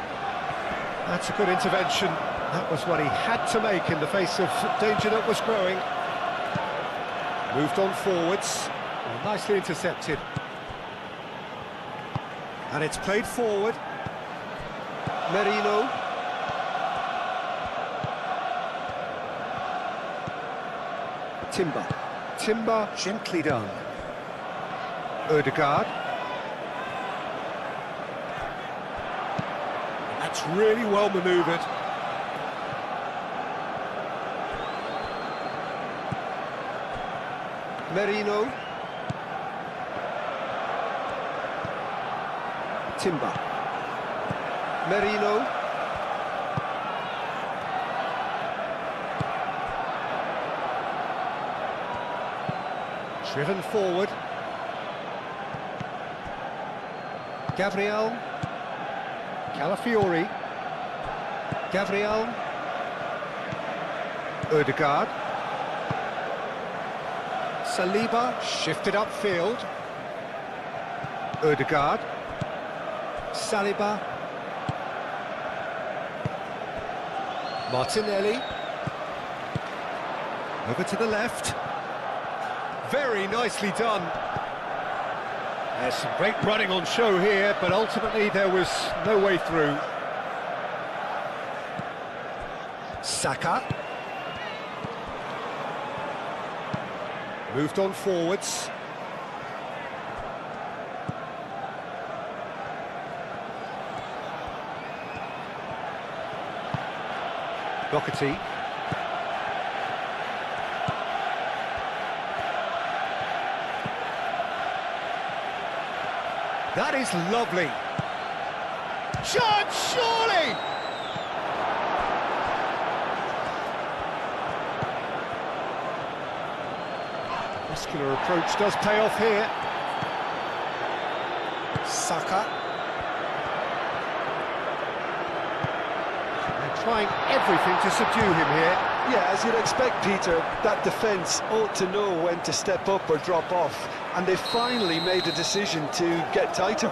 That's a good intervention. That was what he had to make in the face of danger that was growing. Moved on forwards. Well, nicely intercepted. And it's played forward. Merino. Timber. Timber, gently done. Ødegaard. That's really well manoeuvred. Merino. Timber. Merino. Driven forward. Gabriel. Calafiori. Gabriel. Ødegaard. Saliba shifted upfield. Ødegaard. Saliba. Martinelli. Over to the left. Very nicely done. There's some great running on show here, but ultimately there was no way through. Saka. Moved on forwards. Doherty. That is lovely. Chance, surely! Muscular approach does pay off here. Saka. They're trying everything to subdue him here. Yeah, as you'd expect, Peter, that defence ought to know when to step up or drop off, and they finally made a decision to get tighter.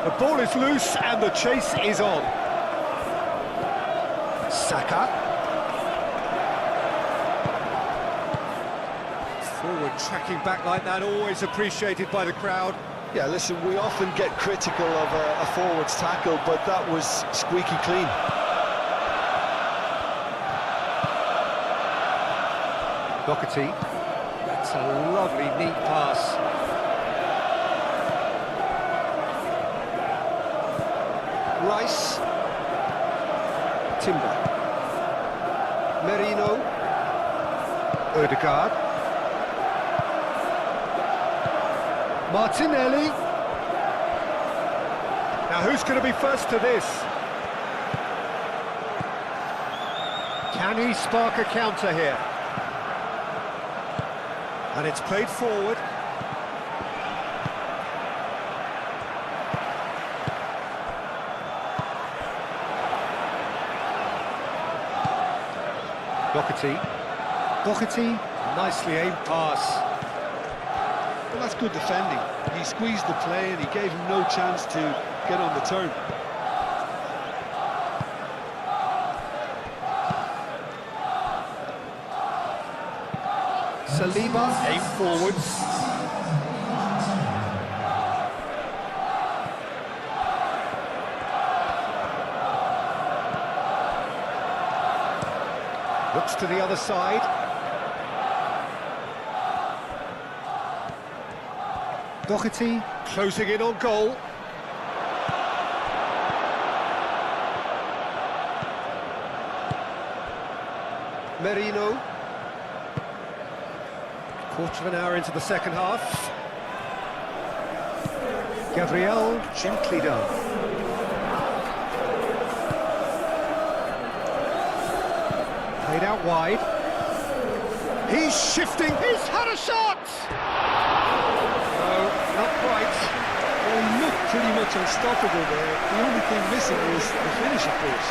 The ball is loose and the chase is on. Saka. Forward tracking back like that, always appreciated by the crowd. Yeah, listen, we often get critical of a forward's tackle, but that was squeaky clean. Doherty. That's a lovely, neat pass. Rice. Timber. Merino. Odegaard. Martinelli. Now who's going to be first to this? Can he spark a counter here? And it's played forward. Doherty, nicely aimed pass. Well, that's good defending. He squeezed the play and he gave him no chance to get on the turn. Saliba, aim forwards. Looks to the other side. Doherty closing in on goal. Merino. Quarter of an hour into the second half. Gabriel, gently done. Played out wide. He's shifting. He's had a shot! No, not quite. Well, he looked pretty much unstoppable there. The only thing missing was the finish, of course.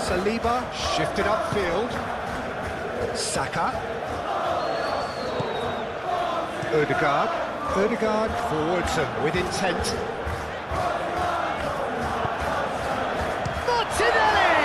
Saliba shifted upfield. Saka. Odegaard forwards and with intent. Martinelli!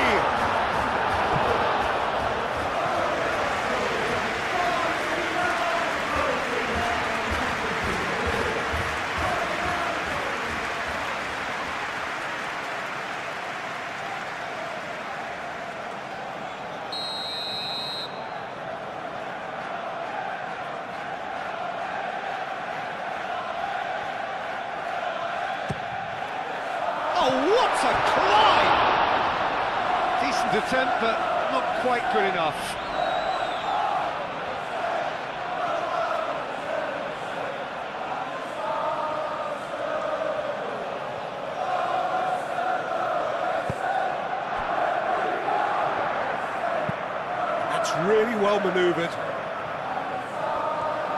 Oh, what a climb! Decent attempt, but not quite good enough. That's really well manoeuvred.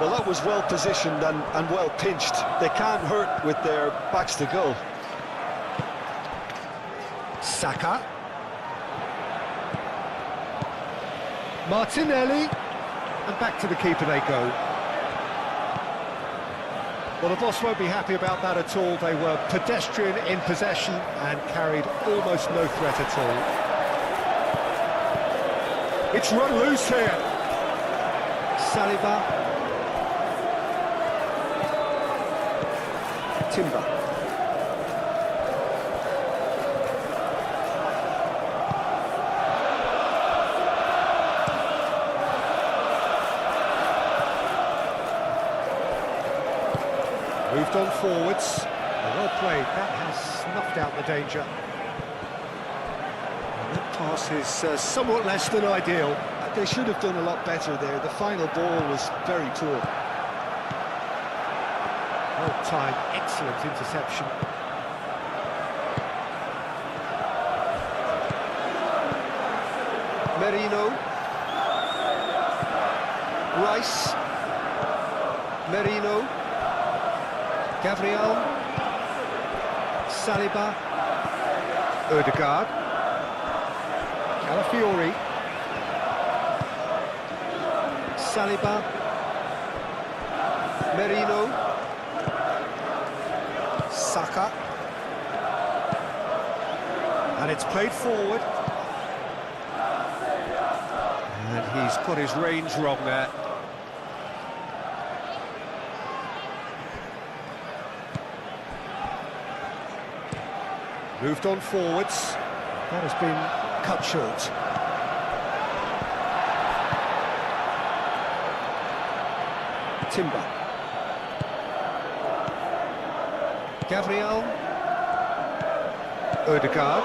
Well, that was well positioned and well pinched. They can't hurt with their backs to goal. Saka. Martinelli. And back to the keeper they go. Well, the boss won't be happy about that at all. They were pedestrian in possession and carried almost no threat at all. It's run loose here. Saliba. Timber. Moved on forwards. Well played. That has snuffed out the danger. And that pass is somewhat less than ideal. They should have done a lot better there. The final ball was very poor. Well timed, excellent interception. Merino. Rice. Merino. Gabriel. Saliba. Ødegaard. Calafiori. Saliba. Merino. Saka. And it's played forward. And he's got his range wrong there. Moved on forwards. That has been cut short. Timber. Gabriel. Ødegaard.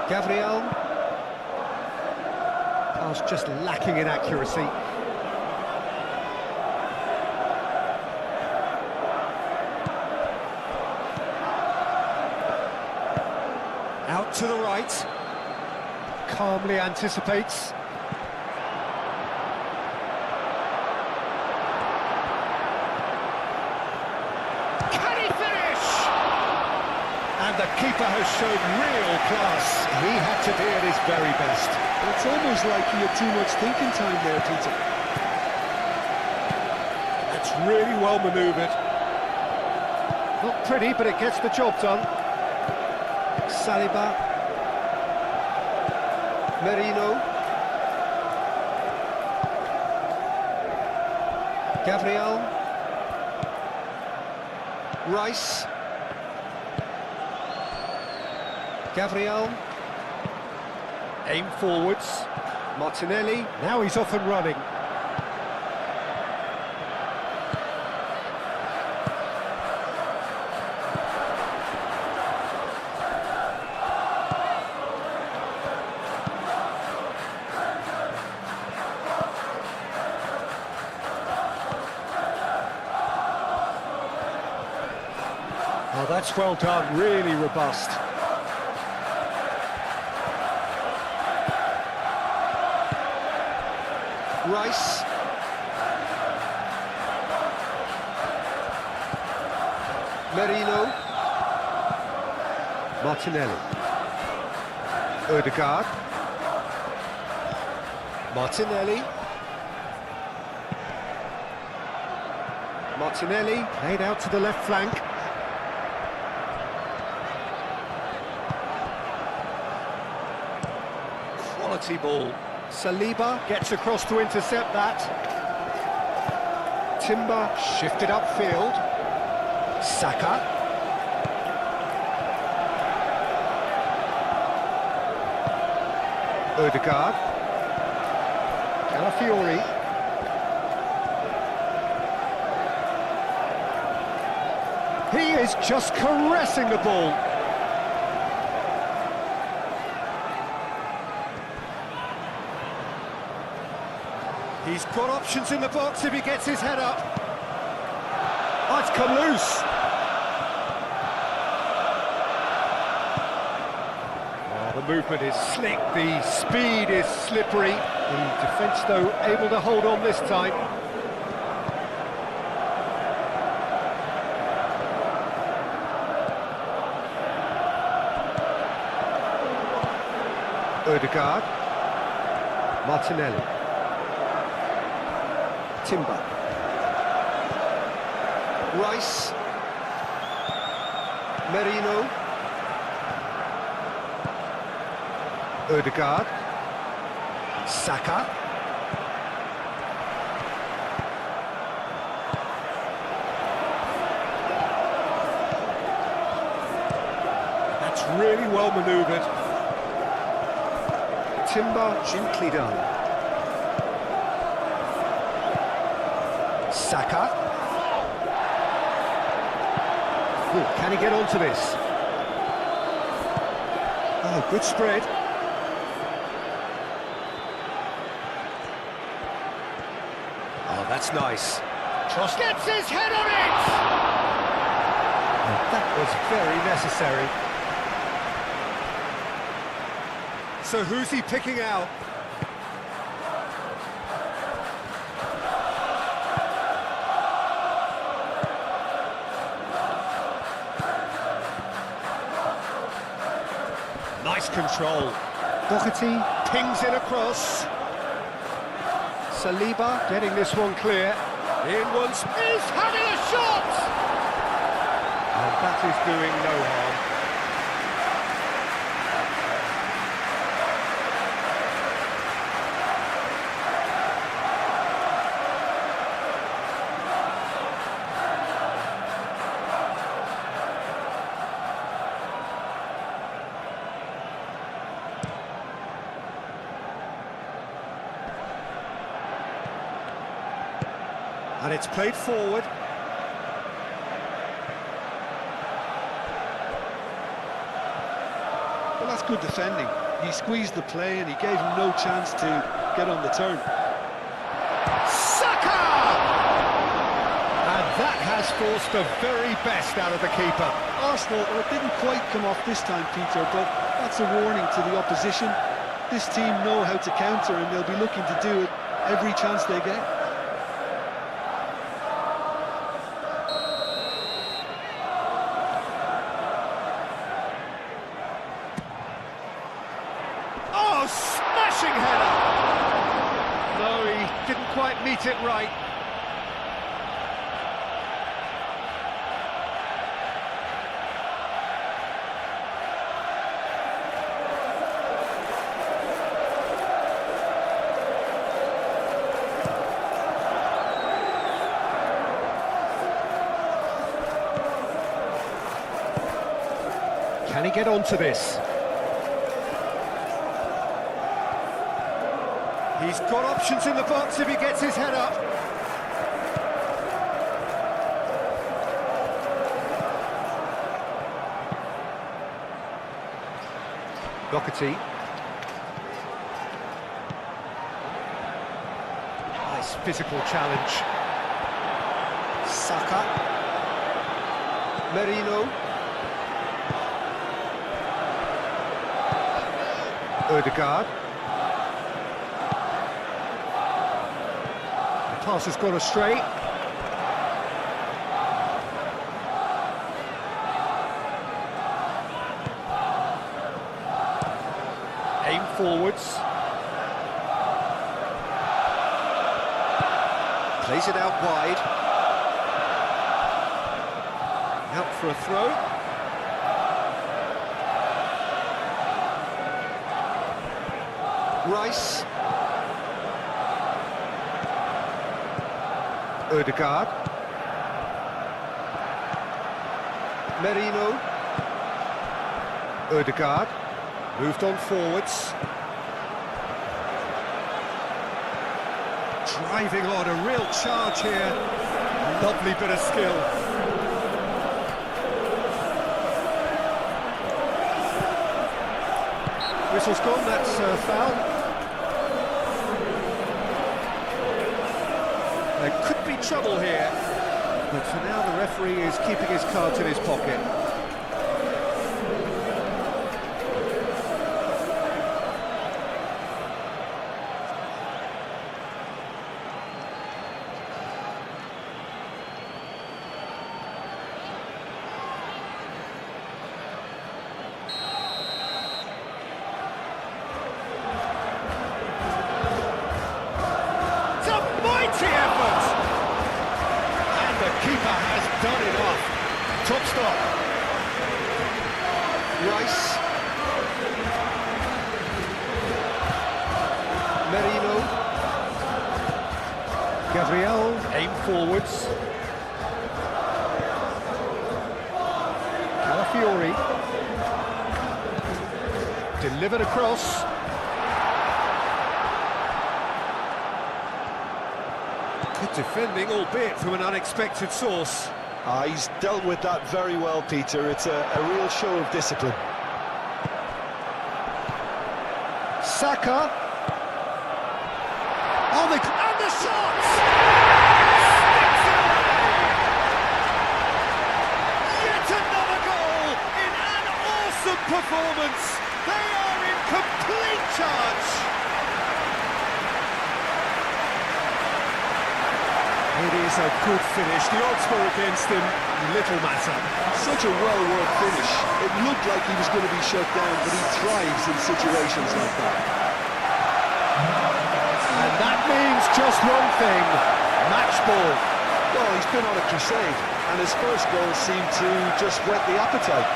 Gabriel. Pass just lacking in accuracy. Out to the right. Calmly anticipates. Can he finish? And the keeper has shown real class. He had to be at his very best. It's almost like he had too much thinking time there, Peter. That's really well manoeuvred. Not pretty, but it gets the job done. Saliba. Merino. Gabriel. Rice. Gabriel. Aim forwards. Martinelli. Now he's off and running. Oh, that's well done, really robust. Rice. Merino. Martinelli. Ødegaard. Martinelli. Martinelli played out to the left flank. Quality ball. Saliba gets across to intercept that. Timber shifted upfield. Saka. Ødegaard. Calafiori. He is just caressing the ball. He's got options in the box if he gets his head up. Oh, it's come loose. Oh, the movement is slick, the speed is slippery. The defence, though, able to hold on this time. Ødegaard. Martinelli. Timber. Rice. Merino. Ødegaard. Saka. That's really well manoeuvred. Timber gently done. Saka. Ooh, can he get onto this? Oh, good spread. Oh, that's nice. Trost gets his head on it! That was very necessary. So who's he picking out? Nice control. Doherty pings it across. Saliba getting this one clear. In once. He's having a shot! And that is doing no harm. And it's played forward. Well, that's good defending. He squeezed the play and he gave him no chance to get on the turn. Saka! And that has forced the very best out of the keeper. Arsenal, well, it didn't quite come off this time, Peter, but that's a warning to the opposition. This team know how to counter and they'll be looking to do it every chance they get. Oh, smashing header! No, he didn't quite meet it right. Can he get onto this? He's got options in the box if he gets his head up. Doherty. Nice physical challenge. Saka. Merino. Ødegaard. Pass has gone astray. Aim forwards. Plays it out wide. Out for a throw. Rice. Ødegaard. Merino. Ødegaard. Moved on forwards. Driving on, a real charge here. Lovely bit of skill. Whistle's gone, that's a foul. There could be trouble here, but for now the referee is keeping his cards in his pocket. It's a mighty effort! top stop. Rice. Merino. Gabriel, aim forwards. Calafiori. Delivered across. Good defending, albeit from an unexpected source. He's dealt with that very well, Peter. It's a real show of discipline. Saka. Oh, and the shot! Sticks it away! Yet another goal in an awesome performance. They are in complete charge. It is a good finish. The odds were against him. Little matter. Such a well-worked finish. It looked like he was going to be shut down, but he thrives in situations like that. And that means just one thing. Match ball. Well, he's been on a crusade, and his first goal seemed to just whet the appetite.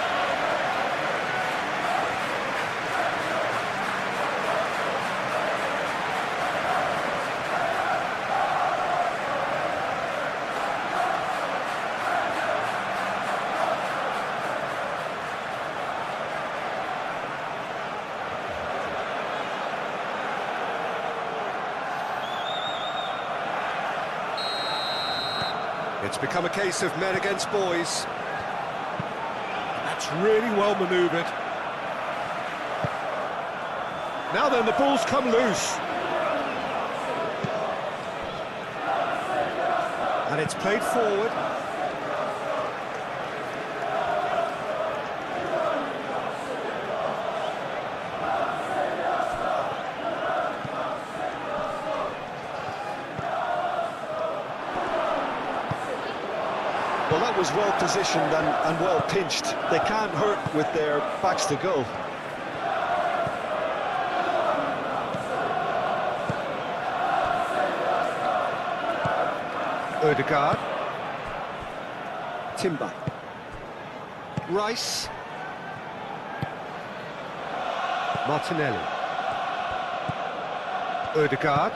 It's become a case of men against boys. That's really well manoeuvred. Now then, the ball's come loose. And it's played forward. Well, that was well positioned and well pinched. They can't hurt with their backs to goal. Odegaard. Timber. Rice. Martinelli. Odegaard.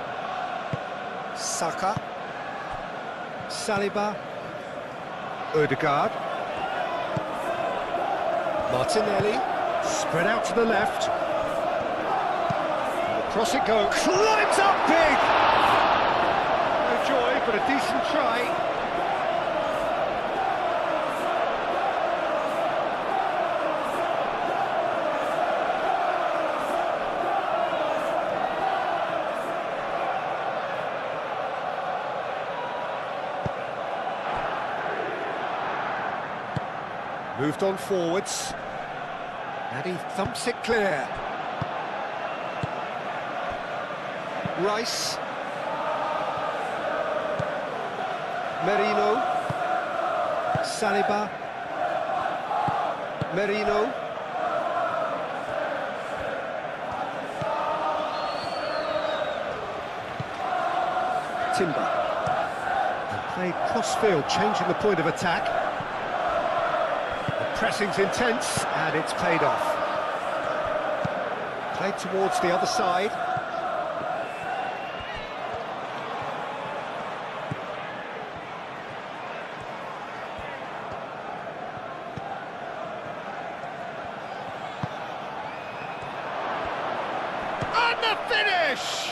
Saka. Saliba. Odegaard. Martinelli. Spread out to the left. Across it goes. Climbs up big! No joy, but a decent try. Moved on forwards, and he thumps it clear. Rice. Merino. Saliba. Merino. Timber. And played cross-field, changing the point of attack. Pressing's intense, and it's paid off. Played towards the other side. And the finish!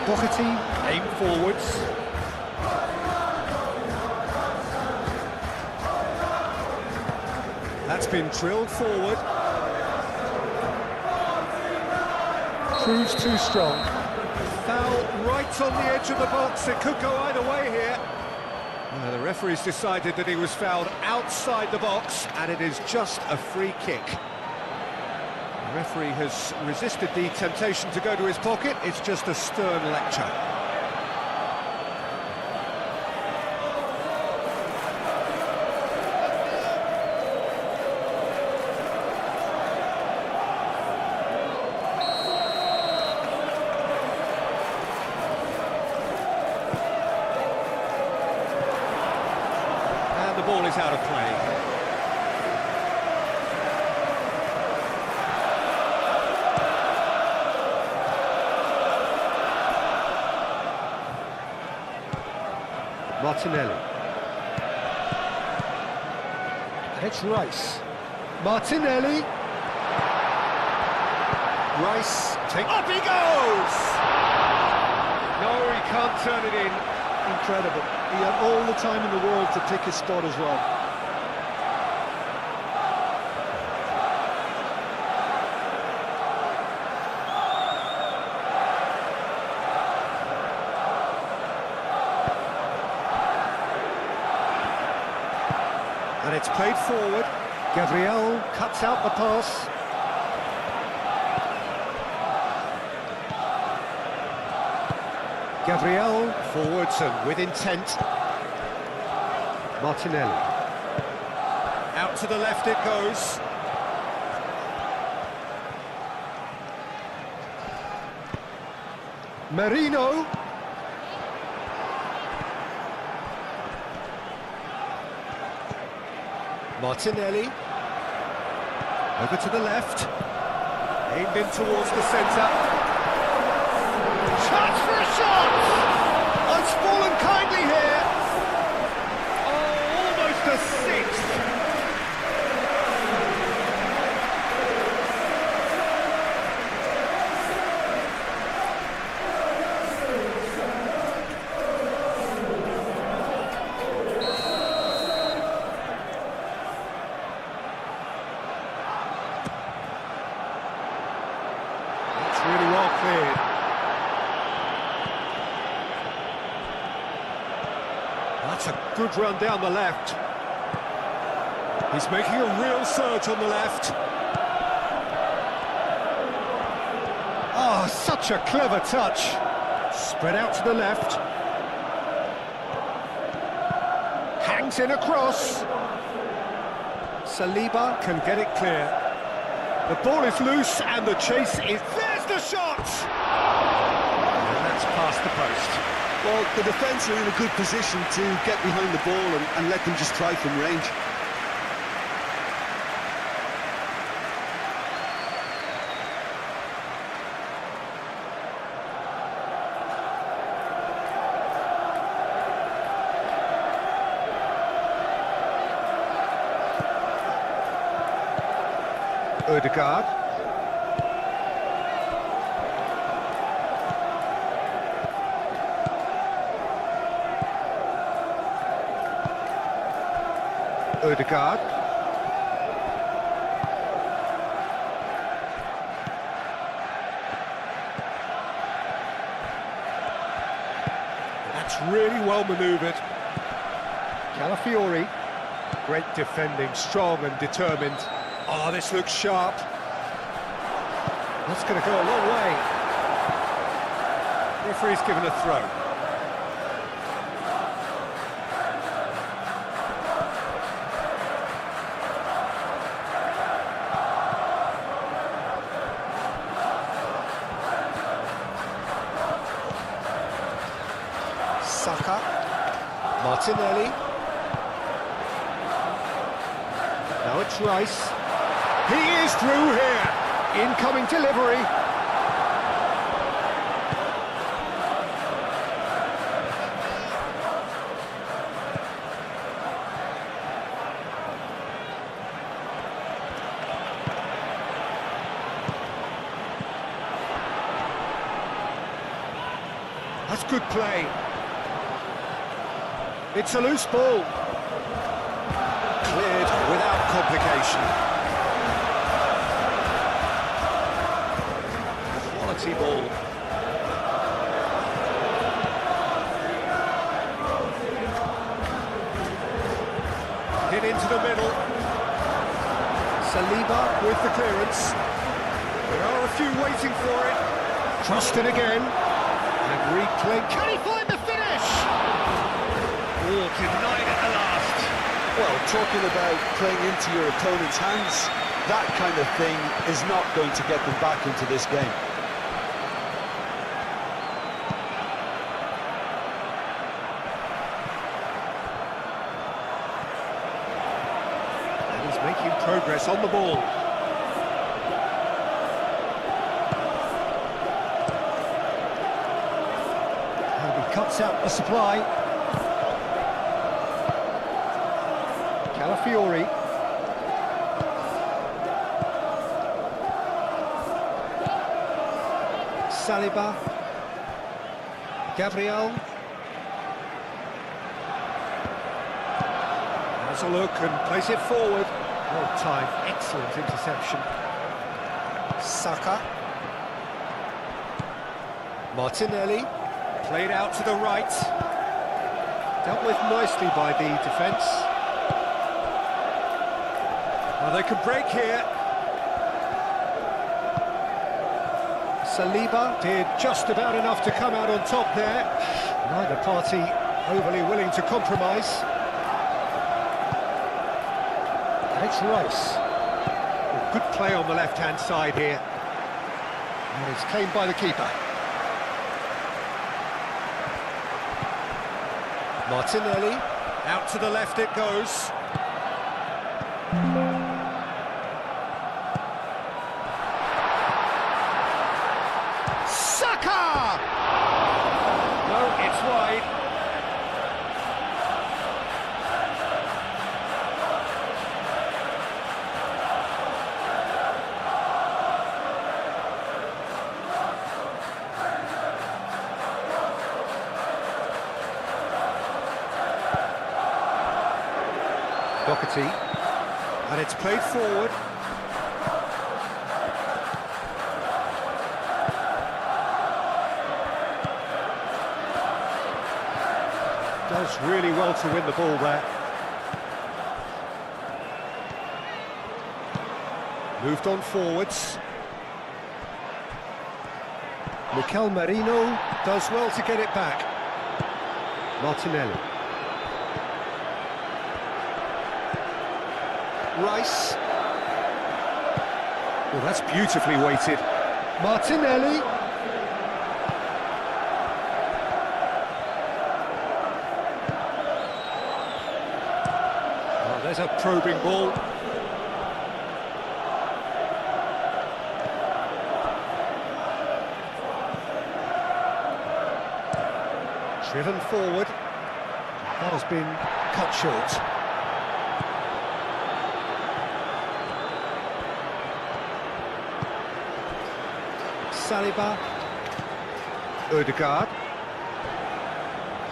Doherty, aim forwards. That's been drilled forward. Proves too strong. Foul right on the edge of the box. It could go either way here. The referee's decided that he was fouled outside the box, and it is just a free kick. The referee has resisted the temptation to go to his pocket. It's just a stern lecture. is out of play. Martinelli. And it's Rice. Martinelli. Rice. Up he goes! No, he can't turn it in. Incredible. He had all the time in the world to pick his spot as well. And it's played forward. Gabriel cuts out the pass. Gabriel forwards and with intent. Martinelli. Out to the left it goes. Merino. Martinelli. Over to the left. Aimed in towards the centre. Chance for a shot! Unspoilen kindly here. Oh, almost a sixth. It's really well cleared. That's a good run down the left. He's making a real surge on the left. Oh, such a clever touch. Spread out to the left. Hangs in across. Saliba can get it clear. The ball is loose and the chase is... There's the shot! And that's past the post. Well, the defence are in a good position to get behind the ball and let them just try from range. Ødegaard. Ødegaard. That's really well manoeuvred. Calafiori. Great defending, strong and determined. Oh, this looks sharp. That's going to go a long way. Referee's given a throw. Saka. Martinelli. Now it's Rice. He is through here. Incoming delivery. That's good play. It's a loose ball. Cleared without complication. Quality ball. Hit into the middle. Saliba with the clearance. There are a few waiting for it. Crossed it again. And replay. Can he find the finish? Oh, denied at the last. Well, talking about playing into your opponent's hands, that kind of thing is not going to get them back into this game. progress on the ball. And he cuts out the supply. Calafiori. Saliba. Gabriel. Has a look and plays it forward. Well timed, excellent interception. Saka. Martinelli. Played out to the right. Dealt with nicely by the defence. Well, they could break here. Saliba did just about enough to come out on top there. Neither party overly willing to compromise. And it's Rice. Well, good play on the left-hand side here. And it's claimed by the keeper. Martinelli, out to the left it goes. Saka! No, it's wide. Doherty, and it's played forward. Does really well to win the ball there. Moved on forwards. Mikel Merino does well to get it back. Martinelli. Rice. Well, that's beautifully weighted. Martinelli. Oh, there's a probing ball. Driven forward. That has been cut short. Saliba, Odegaard,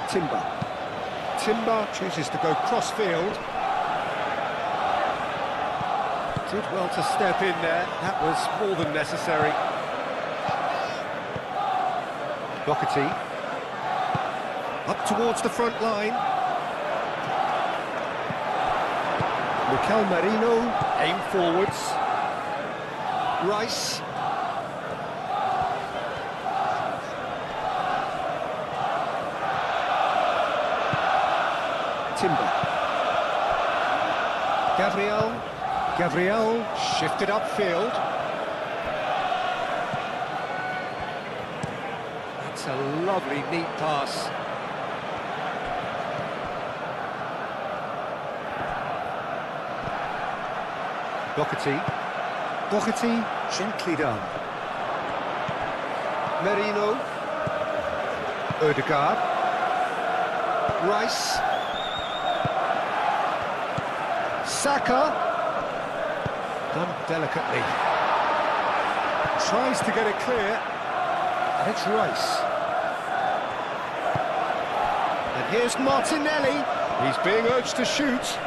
Timber chooses to go cross-field. Did well to step in there, that was more than necessary. Doherty, up towards the front line. Mikel Merino, aim forwards. Rice. Timber. Gabriel shifted upfield. That's a lovely, neat pass. Doherty, gently done. Merino. Odegaard. Rice. Saka, done delicately. Tries to get it clear, and it's Rice. And here's Martinelli. He's being urged to shoot.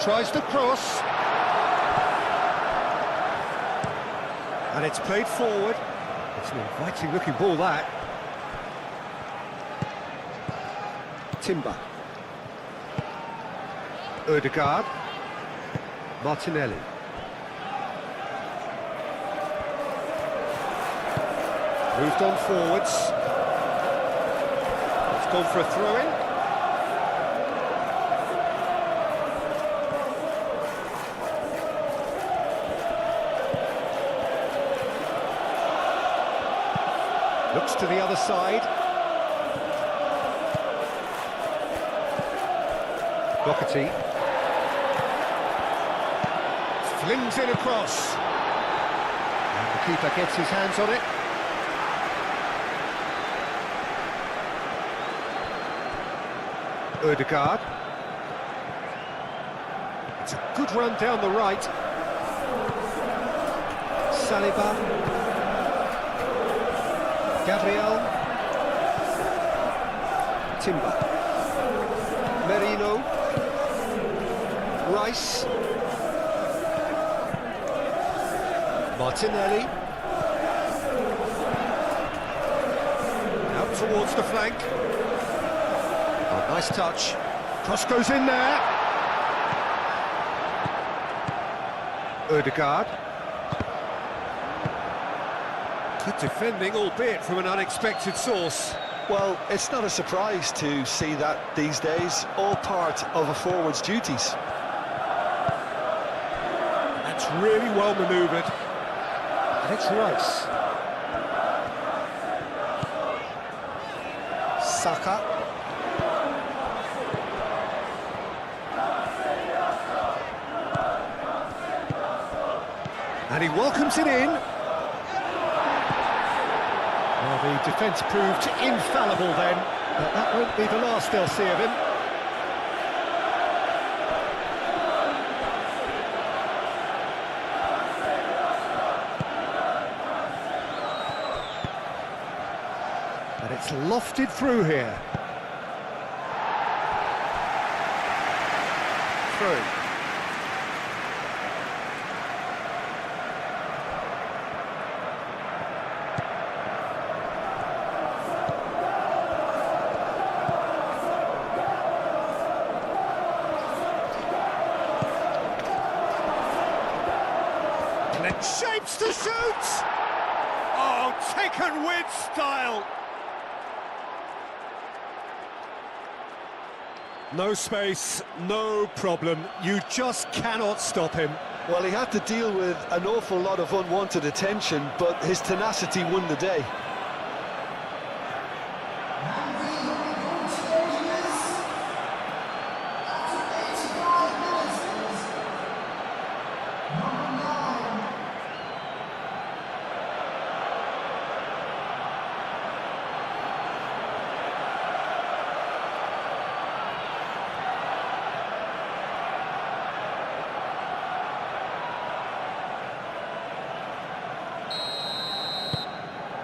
Tries to cross. And it's played forward. It's an inviting looking ball, that. Timber. Odegaard, Martinelli. Moved on forwards. It's gone for a throw-in. Looks to the other side. Doherty. Flings it across. And the keeper gets his hands on it. Ødegaard. It's a good run down the right. Saliba. Gabriel. Timber. Merino. Rice. Martinelli. Out towards the flank. Oh, nice touch. Cross goes in there. Ødegaard. Good defending, albeit from an unexpected source. Well, it's not a surprise to see that these days, all part of a forward's duties. That's really well manoeuvred. And it's Rice. Saka. And he welcomes it in. Well, the defence proved infallible then, but that won't be the last they'll see of him. And it's lofted through here. Through. Shapes to shoot! Oh, taken with style! No space, no problem. You just cannot stop him. Well, he had to deal with an awful lot of unwanted attention, but his tenacity won the day.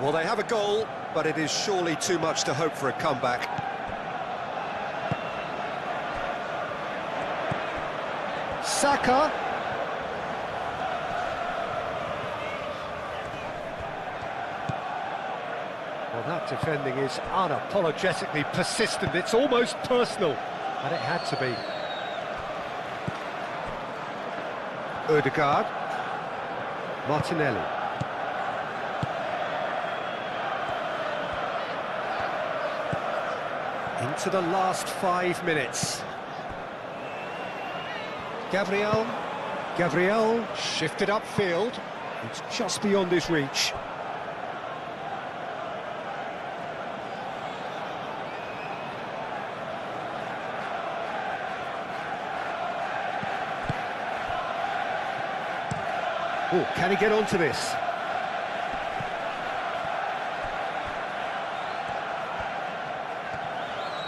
Well, they have a goal, but it is surely too much to hope for a comeback. Saka. Well, that defending is unapologetically persistent. It's almost personal, and it had to be. Ødegaard. Martinelli. Into the last 5 minutes. Gabriel. Gabriel shifted upfield. It's just beyond his reach. Oh, can he get onto this?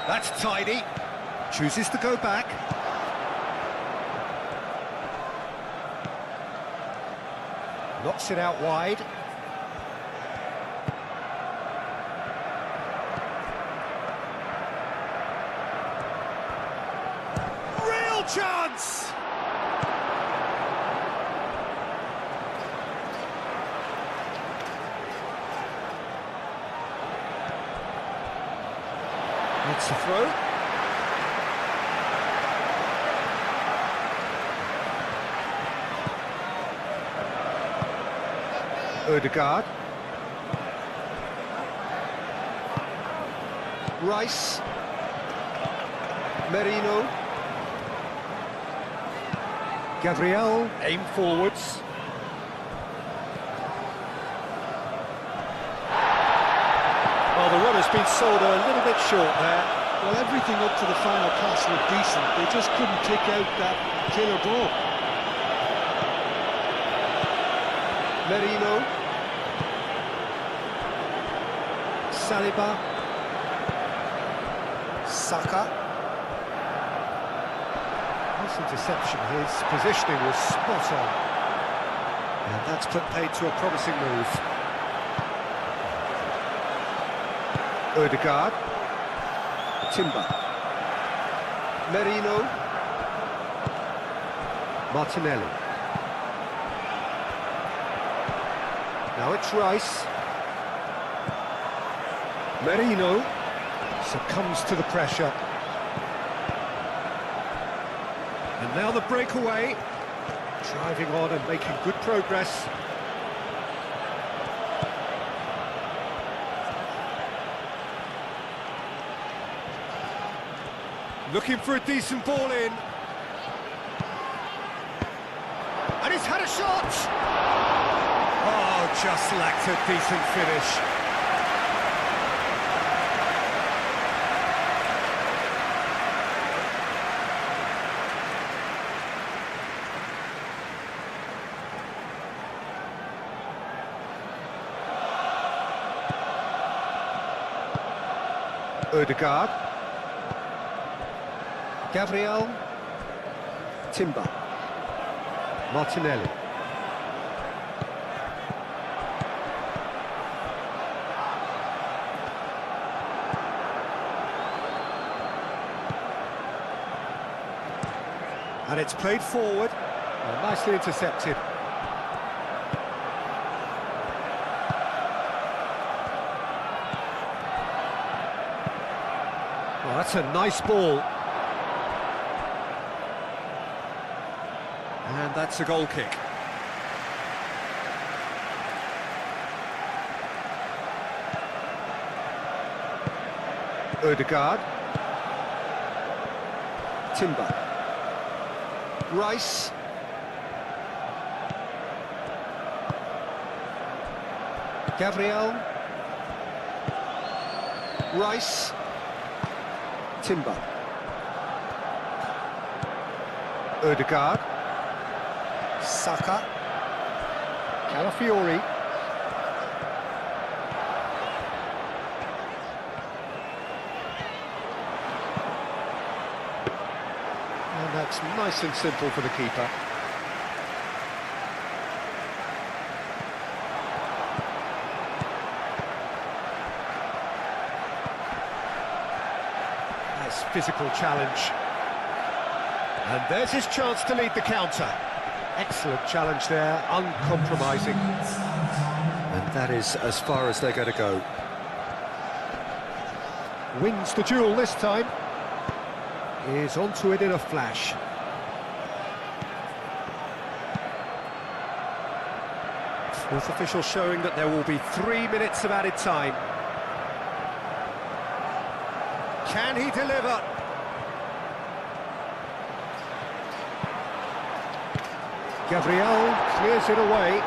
That's tidy. Chooses to go back. Knocks it out wide. Real chance! It's a throw. Ødegaard. Rice. Merino. Gabriel, aim forwards. Well, the run has been sold a little bit short there. Well, everything up to the final pass looked decent. They just couldn't pick out that killer ball. Merino. Saliba. Saka. This interception, his positioning was spot on. And that's paid to a promising move. Odegaard. Timber. Merino. Martinelli. Now it's Rice. Merino succumbs to the pressure. And now the breakaway. Driving on and making good progress. Looking for a decent ball in. And he's had a shot! Oh, just lacked a decent finish. Odegaard. Gabriel. Timber. Martinelli. And it's played forward. Nicely intercepted. Well, that's a nice ball. And that's a goal kick. Odegaard. Timber. Rice. Gabriel. Rice. Timber. Odegaard. Saka. Calafiori. And that's nice and simple for the keeper. Nice physical challenge. And there's his chance to lead the counter. Excellent challenge there, uncompromising. And that is as far as they're going to go. Wins the duel this time. Is onto it in a flash. Fourth official showing that there will be 3 minutes of added time. Can he deliver? Gabriel clears it away.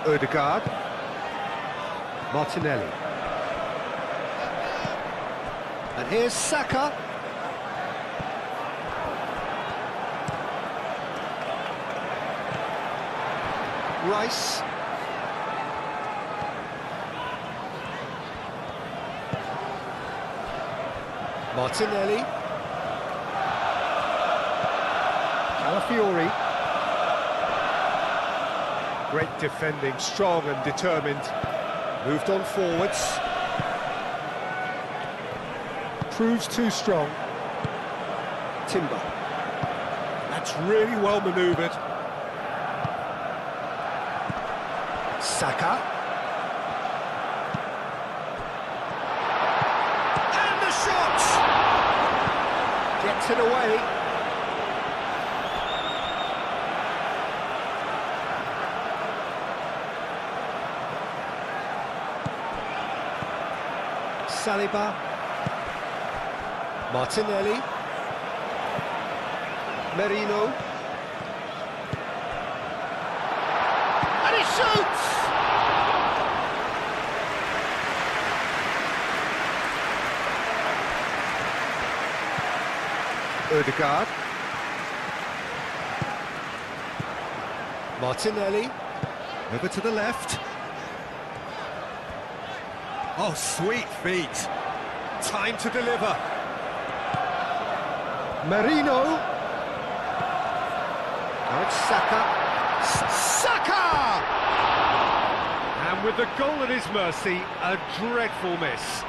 Odegaard. Martinelli. And here's Saka. Rice. Martinelli. Calafiori. Great defending, strong and determined. Moved on forwards. Proves too strong. Timber. That's really well manoeuvred. Saka. And the shot! Gets it away. Saliba. Martinelli. Merino. And he shoots! Ødegaard. Martinelli. Over to the left. Oh, sweet feet. Time to deliver. Merino. Now it's Saka. Saka! And with the goal at his mercy, a dreadful miss.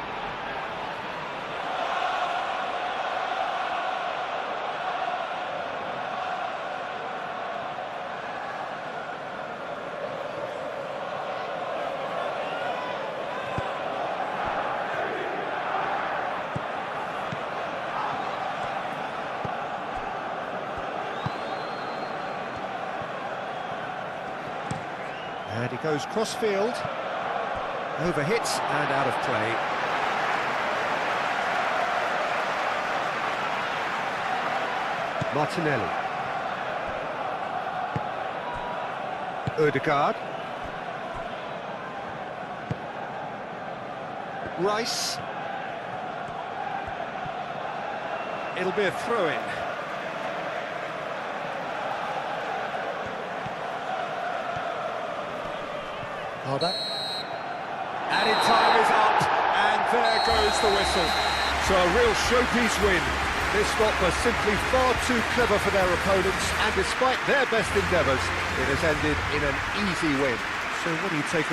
And he goes cross-field, overhits and out of play. Martinelli. Ødegaard. Rice. It'll be a throw-in. Added time is up, and there goes the whistle. So a real showpiece win. This lot were simply far too clever for their opponents, and despite their best endeavours, it has ended in an easy win. So what do you take away?